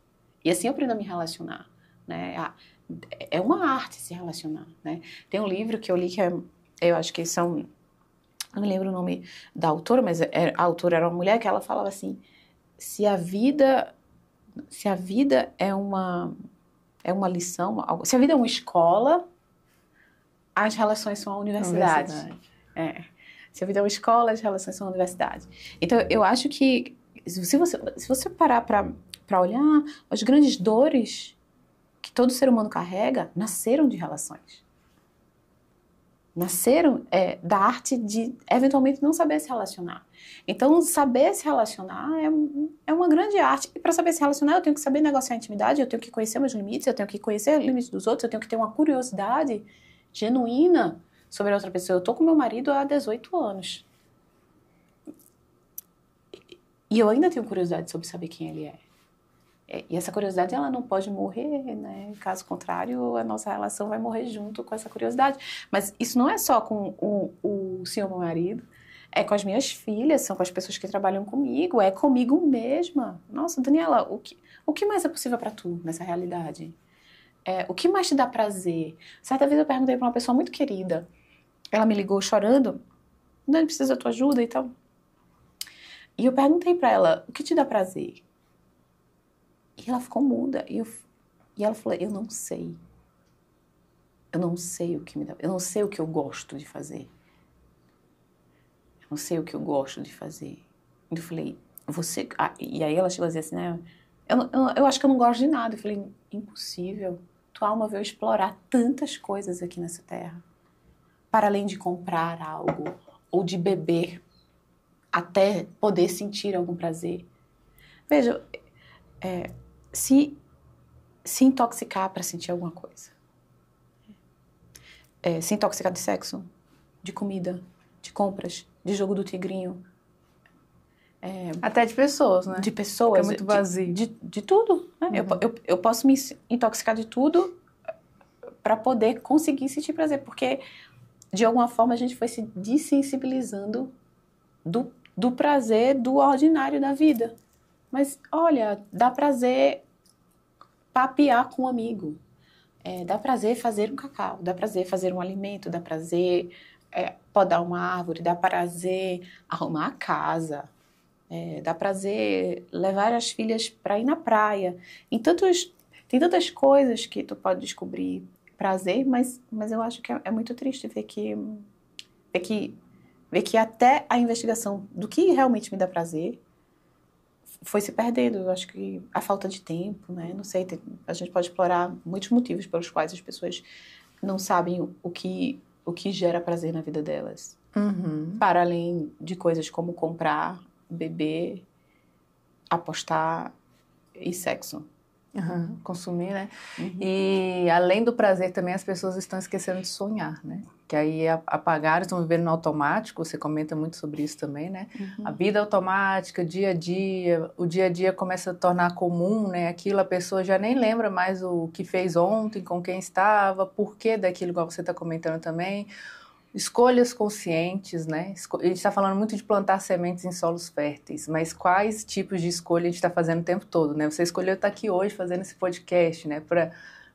E assim eu aprendo a me relacionar, né? É uma arte se relacionar, né? Tem um livro que eu li que eu acho que são... Não me lembro o nome da autora, mas a autora era uma mulher que ela falava assim, se a vida é uma lição, se a vida é uma escola, as relações são a universidade. Se a vida é uma escola, as relações são a universidade. Então, eu acho que se você parar para olhar, as grandes dores que todo ser humano carrega nasceram de relações. Nasceram da arte de, eventualmente, não saber se relacionar. Então, saber se relacionar é uma grande arte. E para saber se relacionar, eu tenho que saber negociar a intimidade, eu tenho que conhecer meus limites, eu tenho que conhecer os limites dos outros, eu tenho que ter uma curiosidade genuína sobre a outra pessoa. Eu tô com meu marido há 18 anos. E eu ainda tenho curiosidade sobre saber quem ele é. E essa curiosidade, ela não pode morrer, né? Caso contrário, a nossa relação vai morrer junto com essa curiosidade. Mas isso não é só com o senhor meu marido, é com as minhas filhas, são com as pessoas que trabalham comigo, é comigo mesma. Nossa, Daniela, o que mais é possível para tu nessa realidade? O que mais te dá prazer? Certa vez eu perguntei para uma pessoa muito querida, ela me ligou chorando, Dani, precisa da tua ajuda e tal. E eu perguntei para ela, o que te dá prazer? E ela ficou muda. E ela falou, eu não sei. Eu não sei o que me dá. Eu não sei o que eu gosto de fazer. Eu não sei o que eu gosto de fazer. E eu falei, você... e aí ela chegou a dizer assim, né? Eu acho que eu não gosto de nada. Eu falei, impossível. Tua alma veio explorar tantas coisas aqui nessa terra. Para além de comprar algo ou de beber até poder sentir algum prazer. Veja, se intoxicar para sentir alguma coisa. Se intoxicar de sexo, de comida, de compras, de jogo do tigrinho. Até de pessoas, né? De pessoas. Que é muito vazio. De tudo. Né? Uhum. Eu posso me intoxicar de tudo para poder conseguir sentir prazer. Porque, de alguma forma, a gente foi se dessensibilizando do prazer do ordinário da vida. Mas, olha, dá prazer papear com um amigo. Dá prazer fazer um cacau, dá prazer fazer um alimento, dá prazer podar uma árvore, dá prazer arrumar a casa, dá prazer levar as filhas para ir na praia. Tem tantas coisas que tu pode descobrir prazer, mas eu acho que é muito triste ver que até a investigação do que realmente me dá prazer foi se perdendo. Eu acho que a falta de tempo, né? Não sei, a gente pode explorar muitos motivos pelos quais as pessoas não sabem o que gera prazer na vida delas. Uhum. Para além de coisas como comprar, beber, apostar e sexo. Uhum. Consumir, né? Uhum. E além do prazer também as pessoas estão esquecendo de sonhar, né? Que aí apagaram, estão vivendo no automático, você comenta muito sobre isso também, né? Uhum. A vida automática, dia a dia, o dia a dia começa a tornar comum, né? Aquilo a pessoa já nem lembra mais o que fez ontem, com quem estava, por que daquilo, igual você está comentando também. Escolhas conscientes, né? A gente está falando muito de plantar sementes em solos férteis, mas quais tipos de escolha a gente está fazendo o tempo todo, né? Você escolheu estar aqui hoje fazendo esse podcast, né? Para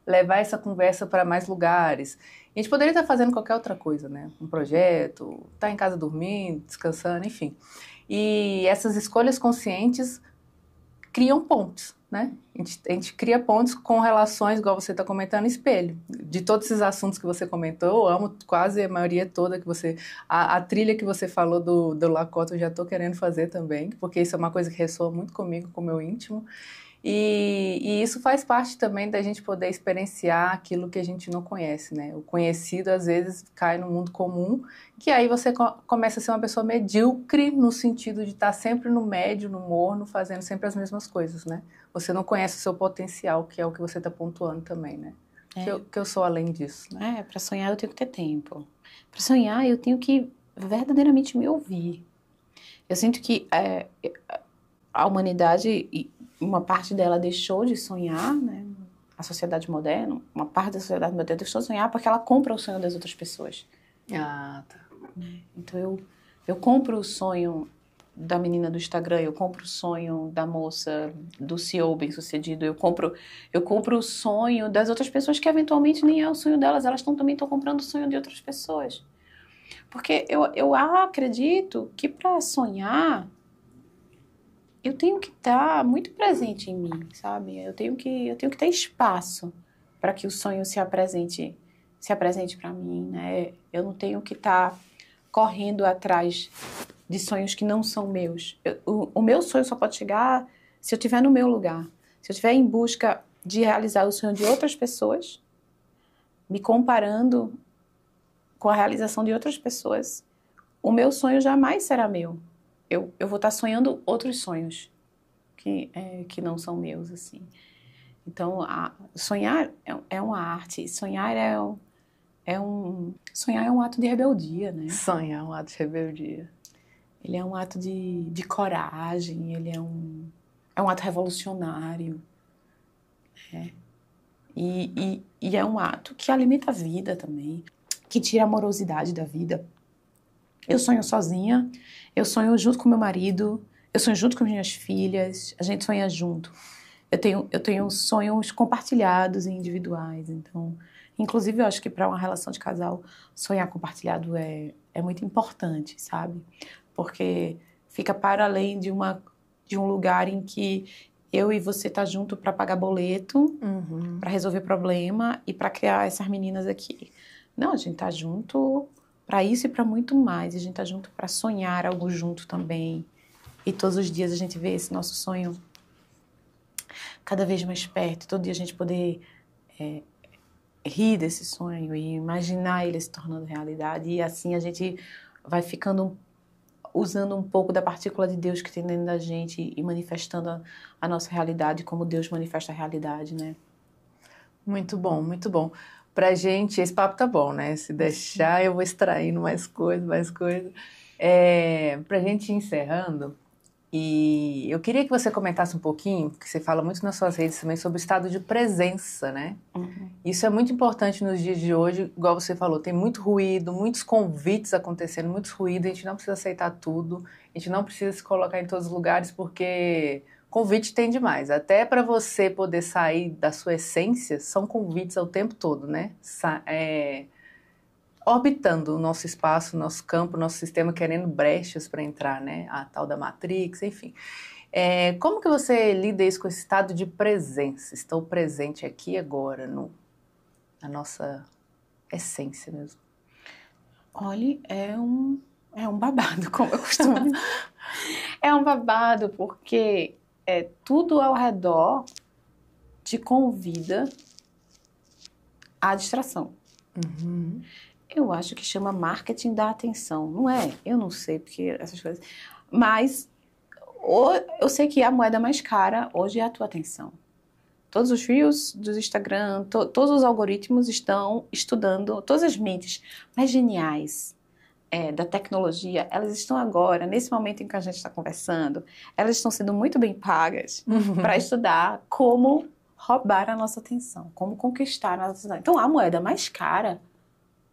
levar essa conversa para mais lugares. A gente poderia estar fazendo qualquer outra coisa, né? Um projeto, estar em casa dormindo, descansando, enfim. E essas escolhas conscientes criam pontes, né? A gente cria pontes com relações, igual você está comentando, espelho. De todos esses assuntos que você comentou, eu amo quase a maioria toda que você... A trilha que você falou do Lakota eu já estou querendo fazer também, porque isso é uma coisa que ressoa muito comigo, com o meu íntimo. E isso faz parte também da gente poder experienciar aquilo que a gente não conhece, né? O conhecido, às vezes, cai no mundo comum, que aí você começa a ser uma pessoa medíocre no sentido de estar sempre no médio, no morno, fazendo sempre as mesmas coisas, né? Você não conhece o seu potencial, que é o que você está pontuando também, né? Que eu sou além disso, né? Para sonhar eu tenho que ter tempo. Para sonhar eu tenho que verdadeiramente me ouvir. Eu sinto que a humanidade, uma parte dela deixou de sonhar, né? A sociedade moderna, uma parte da sociedade moderna deixou de sonhar porque ela compra o sonho das outras pessoas. Ah, tá. Então eu compro o sonho da menina do Instagram, eu compro o sonho da moça, do CEO bem-sucedido, eu compro o sonho das outras pessoas que eventualmente nem é o sonho delas, elas também estão comprando o sonho de outras pessoas. Porque eu acredito que para sonhar eu tenho que estar muito presente em mim, sabe? Eu tenho que ter espaço para que o sonho se apresente para mim, né? Eu não tenho que estar correndo atrás de sonhos que não são meus. O meu sonho só pode chegar se eu estiver no meu lugar. Se eu estiver em busca de realizar o sonho de outras pessoas, me comparando com a realização de outras pessoas, o meu sonho jamais será meu. Eu vou estar sonhando outros sonhos que não são meus, assim. Então, sonhar é uma arte. Sonhar é um ato de rebeldia, né? Sonhar é um ato de rebeldia. Ele é um ato de coragem, ele é um ato revolucionário. Né? E é um ato que alimenta a vida também, que tira a morosidade da vida. Eu sonho sozinha, eu sonho junto com meu marido, eu sonho junto com minhas filhas, a gente sonha junto. Eu tenho sonhos compartilhados e individuais, então... Inclusive, eu acho que para uma relação de casal, sonhar compartilhado é muito importante, sabe? Porque fica para além de um lugar em que eu e você tá junto para pagar boleto, para resolver problema e para criar essas meninas aqui. Não, a gente tá junto para isso e para muito mais. A gente tá junto para sonhar algo junto também. E todos os dias a gente vê esse nosso sonho cada vez mais perto. Todo dia a gente poder rir desse sonho e imaginar ele se tornando realidade. E assim a gente vai ficando, usando um pouco da partícula de Deus que tem dentro da gente e manifestando a nossa realidade como Deus manifesta a realidade, né? Muito bom, muito bom. Pra gente, esse papo tá bom, né? Se deixar, eu vou extraindo mais coisa. Pra gente ir encerrando, e eu queria que você comentasse um pouquinho, porque você fala muito nas suas redes também sobre o estado de presença, né? Isso é muito importante nos dias de hoje, igual você falou, tem muito ruído, muitos convites acontecendo, muitos ruídos, a gente não precisa aceitar tudo, a gente não precisa se colocar em todos os lugares, porque convite tem demais. Até para você poder sair da sua essência, são convites ao tempo todo, né? Orbitando o nosso espaço, o nosso campo, o nosso sistema, querendo brechas para entrar, né? A tal da Matrix, enfim. Como que você lida isso com esse estado de presença? Estou presente aqui agora, na nossa essência mesmo. Olha, é um babado, como eu costumo dizer. É um babado porque tudo ao redor te convida à distração. Eu acho que chama marketing da atenção, não é? Eu não sei, porque essas coisas... Mas eu sei que a moeda mais cara hoje é a tua atenção. Todos os reels do Instagram, todos os algoritmos estão estudando, todas as mentes mais geniais da tecnologia, elas estão agora, nesse momento em que a gente está conversando, elas estão sendo muito bem pagas para estudar como roubar a nossa atenção, como conquistar a nossa atenção. Então, a moeda mais cara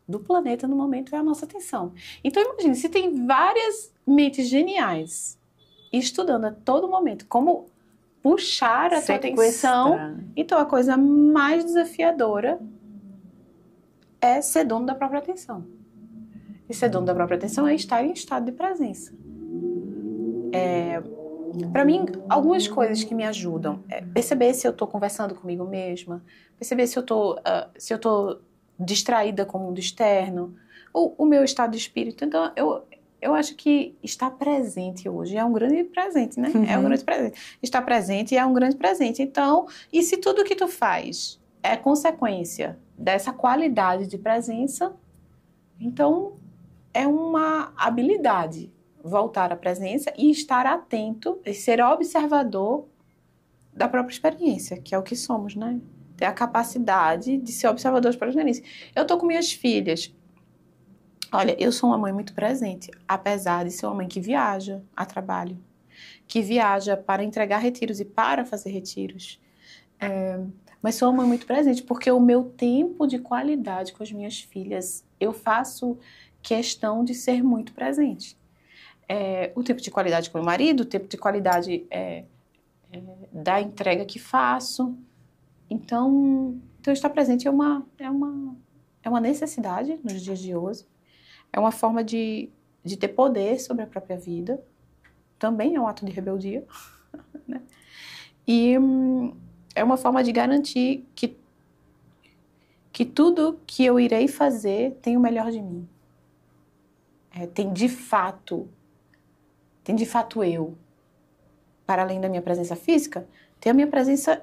do planeta no momento é a nossa atenção. Então imagine, se tem várias mentes geniais estudando a todo momento como puxar a tua atenção, então a coisa mais desafiadora é ser dono da própria atenção. E ser dono da própria atenção é estar em estado de presença. Para mim, algumas coisas que me ajudam é perceber se eu estou conversando comigo mesma, perceber se eu tô distraída com o mundo externo, o meu estado de espírito. Então, eu acho que estar presente hoje é um grande presente, né? É um grande presente. Estar presente é um grande presente. Então, e se tudo que tu faz é consequência dessa qualidade de presença, então é uma habilidade voltar à presença e estar atento e ser observador da própria experiência, que é o que somos, né? Ter a capacidade de ser observador das próprias experiências. Eu tô com minhas filhas. Olha, eu sou uma mãe muito presente, apesar de ser uma mãe que viaja a trabalho, que viaja para entregar retiros e para fazer retiros. Mas sou uma mãe muito presente, porque o meu tempo de qualidade com as minhas filhas, eu faço questão de ser muito presente. O tempo de qualidade com o meu marido, o tempo de qualidade da entrega que faço. Então estar presente é uma necessidade nos dias de hoje. É uma forma de ter poder sobre a própria vida. Também é um ato de rebeldia. Né? E é uma forma de garantir que tudo que eu irei fazer tem o melhor de mim. Tem de fato eu. Para além da minha presença física, tem a minha presença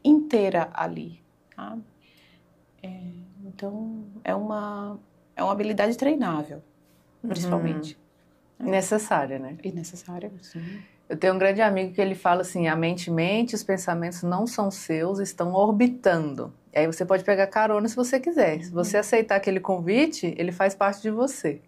inteira ali. Tá? Então, é uma habilidade treinável, principalmente. Necessária, né? E necessária, sim. Eu tenho um grande amigo que ele fala assim, a mente mente, os pensamentos não são seus, estão orbitando. E aí você pode pegar carona se você quiser. Se você aceitar aquele convite, ele faz parte de você.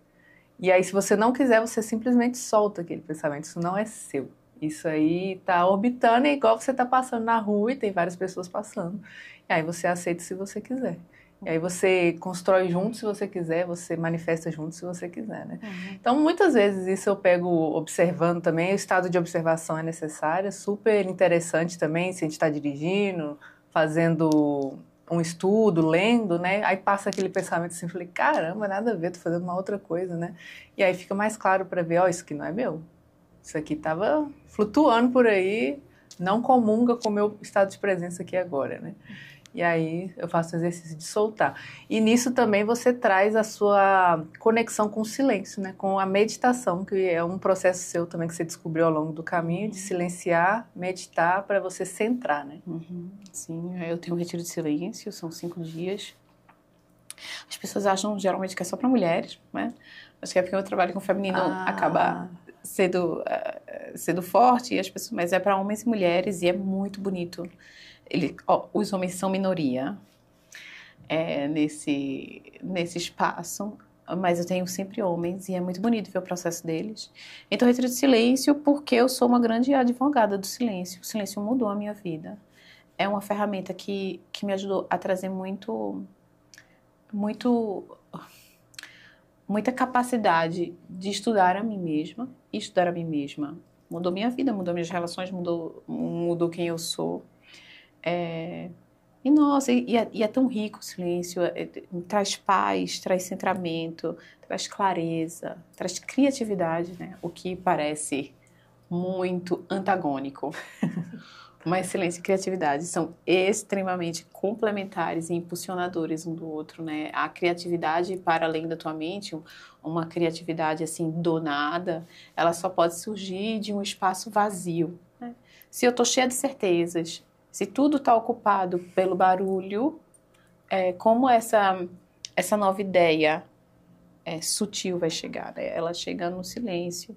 E aí, se você não quiser, você simplesmente solta aquele pensamento. Isso não é seu. Isso aí tá orbitando, é igual você tá passando na rua e tem várias pessoas passando. E aí você aceita se você quiser. E aí você constrói junto se você quiser, você manifesta junto se você quiser, né? Então, muitas vezes isso eu pego observando também, o estado de observação é necessário, é super interessante também, se a gente está dirigindo, fazendo um estudo, lendo, né? Aí passa aquele pensamento assim, falei, caramba, nada a ver, tô fazendo uma outra coisa, né? E aí fica mais claro para ver, ó, isso aqui não é meu. Isso aqui tava flutuando por aí, não comunga com o meu estado de presença aqui agora, né? E aí eu faço o exercício de soltar. E nisso também você traz a sua conexão com o silêncio, né? Com a meditação, que é um processo seu também que você descobriu ao longo do caminho, de silenciar, meditar para você centrar, né? Sim, eu tenho um retiro de silêncio, são 5 dias. As pessoas acham geralmente que é só para mulheres, né? Acho que é porque o trabalho com o feminino acaba sendo forte, e as pessoas, mas é para homens e mulheres e é muito bonito. Os homens são minoria nesse espaço, mas eu tenho sempre homens e é muito bonito ver o processo deles. Então, retiro de silêncio porque eu sou uma grande advogada do silêncio. O silêncio mudou a minha vida. É uma ferramenta que me ajudou a trazer muita capacidade de estudar a mim mesma. E estudar a mim mesma mudou minha vida, mudou minhas relações, mudou quem eu sou. E nossa, é tão rico o silêncio, traz paz, traz centramento, traz clareza, traz criatividade, né? O que parece muito antagônico. Mas silêncio e criatividade são extremamente complementares e impulsionadores um do outro, né? A criatividade, para além da tua mente, uma criatividade assim, do nada, ela só pode surgir de um espaço vazio, né? Se eu estou cheia de certezas, se tudo está ocupado pelo barulho, como essa nova ideia sutil vai chegar, né? Ela chega no silêncio.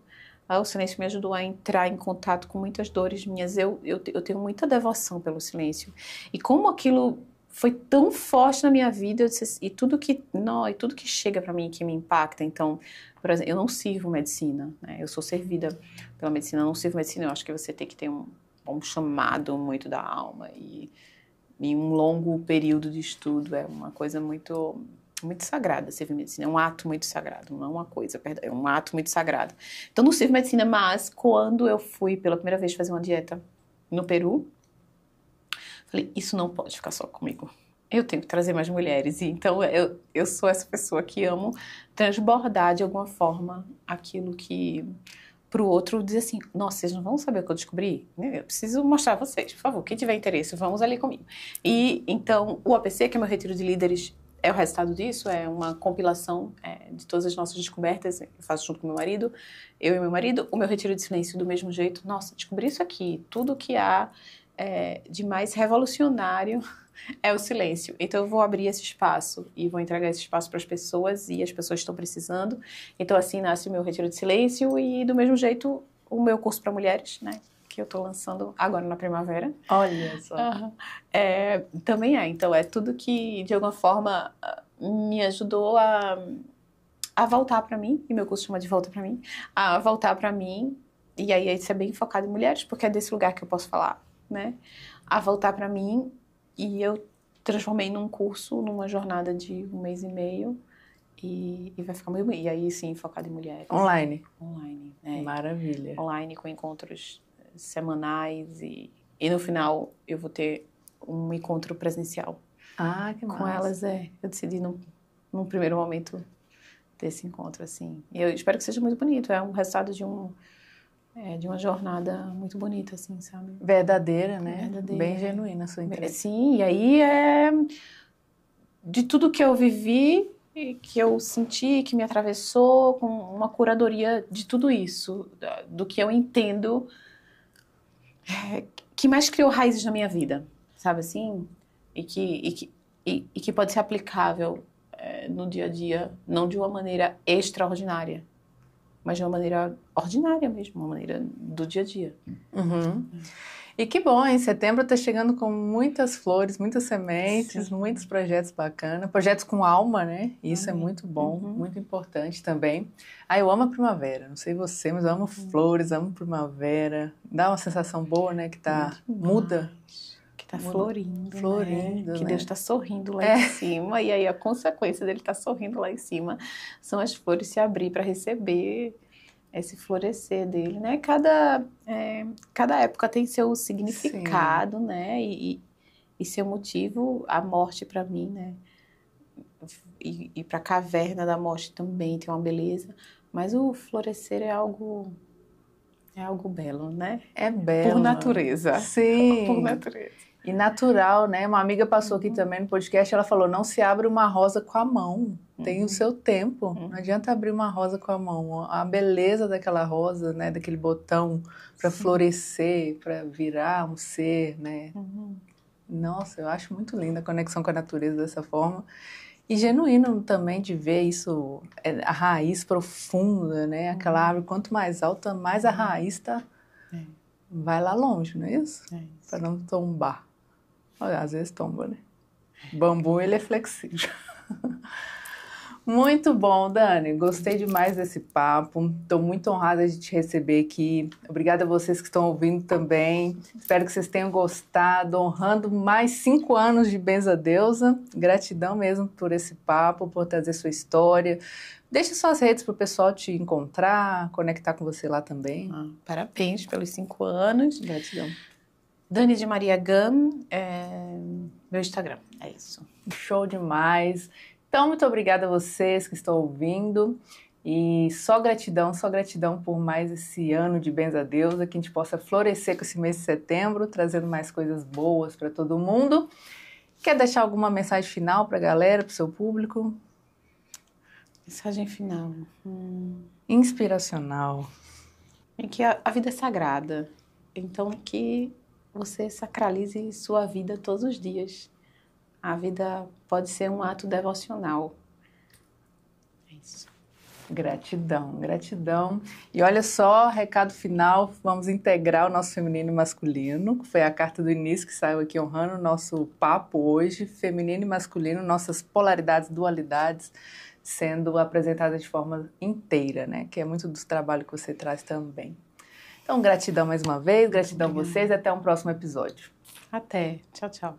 O silêncio me ajudou a entrar em contato com muitas dores minhas. Eu tenho muita devoção pelo silêncio. E como aquilo foi tão forte na minha vida, eu disse, e tudo que chega para mim que me impacta. Então, por exemplo, eu não sirvo medicina, né? Eu sou servida pela medicina, eu não sirvo medicina. Eu acho que você tem que ter um chamado muito da alma e um longo período de estudo. É uma coisa muito muito sagrada, servir medicina. É um ato muito sagrado, não é uma coisa, perdão, é um ato muito sagrado. Então, não sirvo medicina, mas quando eu fui pela primeira vez fazer uma dieta no Peru, falei, isso não pode ficar só comigo. Eu tenho que trazer mais mulheres. E então, eu sou essa pessoa que amo transbordar de alguma forma aquilo que para o outro dizer assim, nossa, vocês não vão saber o que eu descobri? Eu preciso mostrar a vocês, por favor, quem tiver interesse, vamos ali comigo. E então, o APC, que é meu retiro de líderes, é o resultado disso, é uma compilação de todas as nossas descobertas, eu faço junto com meu marido, eu e meu marido, o meu retiro de silêncio do mesmo jeito, nossa, descobri isso aqui, tudo que há de mais revolucionário é o silêncio. Então eu vou abrir esse espaço e vou entregar esse espaço para as pessoas e as pessoas estão precisando. Então assim nasce o meu retiro de silêncio e do mesmo jeito o meu curso para mulheres, né? Que eu estou lançando agora na primavera. Olha só. Também então é tudo que de alguma forma me ajudou a voltar para mim, e meu curso chama de Volta para mim, a voltar para mim, e aí isso é bem focado em mulheres, porque é desse lugar que eu posso falar, né? A voltar para mim. E eu transformei num curso, numa jornada de 1 mês e meio. E vai ficar muito bem. E aí, sim, focado em mulheres. Online? Online, Maravilha. Online, com encontros semanais. E no final, eu vou ter um encontro presencial. Ah, que massa. Com elas, eu decidi num primeiro momento desse encontro, assim. E eu espero que seja muito bonito. É um resultado de uma jornada muito bonita, assim, sabe? Verdadeira, né? Verdadeira. Bem genuína a sua entrega. Sim, e aí de tudo que eu vivi, que eu senti, que me atravessou, com uma curadoria de tudo isso, do que eu entendo, que mais criou raízes na minha vida, sabe assim? E que pode ser aplicável no dia a dia, não de uma maneira extraordinária, mas de uma maneira ordinária mesmo, uma maneira do dia a dia. Uhum. E que bom, em setembro tá chegando com muitas flores, muitas sementes, muitos projetos bacanas, projetos com alma, né? Isso é muito bom, muito importante também. Eu amo a primavera, não sei você, mas eu amo flores, amo primavera. Dá uma sensação boa, né? Que muda. Que tá florindo, né? Que Deus tá sorrindo lá em cima, e aí a consequência dele tá sorrindo lá em cima são as flores se abrir para receber esse florescer dele, né? Cada época tem seu significado, né? E seu motivo. A morte para mim, né? E para a caverna da morte também tem uma beleza. Mas o florescer é algo belo, né? É belo. Por natureza. Sim. Por natureza. E natural, né? Uma amiga passou aqui também no podcast, ela falou, não se abre uma rosa com a mão, tem o seu tempo, não adianta abrir uma rosa com a mão. A beleza daquela rosa, né? Daquele botão para florescer, para virar um ser, né? Nossa, eu acho muito linda a conexão com a natureza dessa forma. E genuíno também de ver isso, a raiz profunda, né? Aquela árvore, quanto mais alta, mais a raiz vai lá longe, não é isso? Para não tombar. Olha, às vezes tomba, né? Bambu, ele é flexível. Muito bom, Dani. Gostei demais desse papo. Estou muito honrada de te receber aqui. Obrigada a vocês que estão ouvindo também. Espero que vocês tenham gostado. Honrando mais 5 anos de Benza Deusa. Gratidão mesmo por esse papo, por trazer sua história. Deixa suas redes para o pessoal te encontrar, conectar com você lá também. Parabéns pelos 5 anos. Gratidão. Dani de Maria Gam, meu Instagram, é isso. Show demais. Então, muito obrigada a vocês que estão ouvindo. E só gratidão por mais esse ano de Benza Deusa, que a gente possa florescer com esse mês de setembro, trazendo mais coisas boas para todo mundo. Quer deixar alguma mensagem final para a galera, para o seu público? Mensagem final. Inspiracional. É que a vida é sagrada. Então, que você sacralize sua vida todos os dias. A vida pode ser um ato devocional. É isso. Gratidão, gratidão. E olha só, recado final, vamos integrar o nosso feminino e masculino, que foi a carta do início que saiu aqui honrando o nosso papo hoje, feminino e masculino, nossas polaridades, dualidades, sendo apresentadas de forma inteira, né? Que é muito do trabalho que você traz também. Então, gratidão mais uma vez, gratidão a vocês e até um próximo episódio. Até. Tchau, tchau.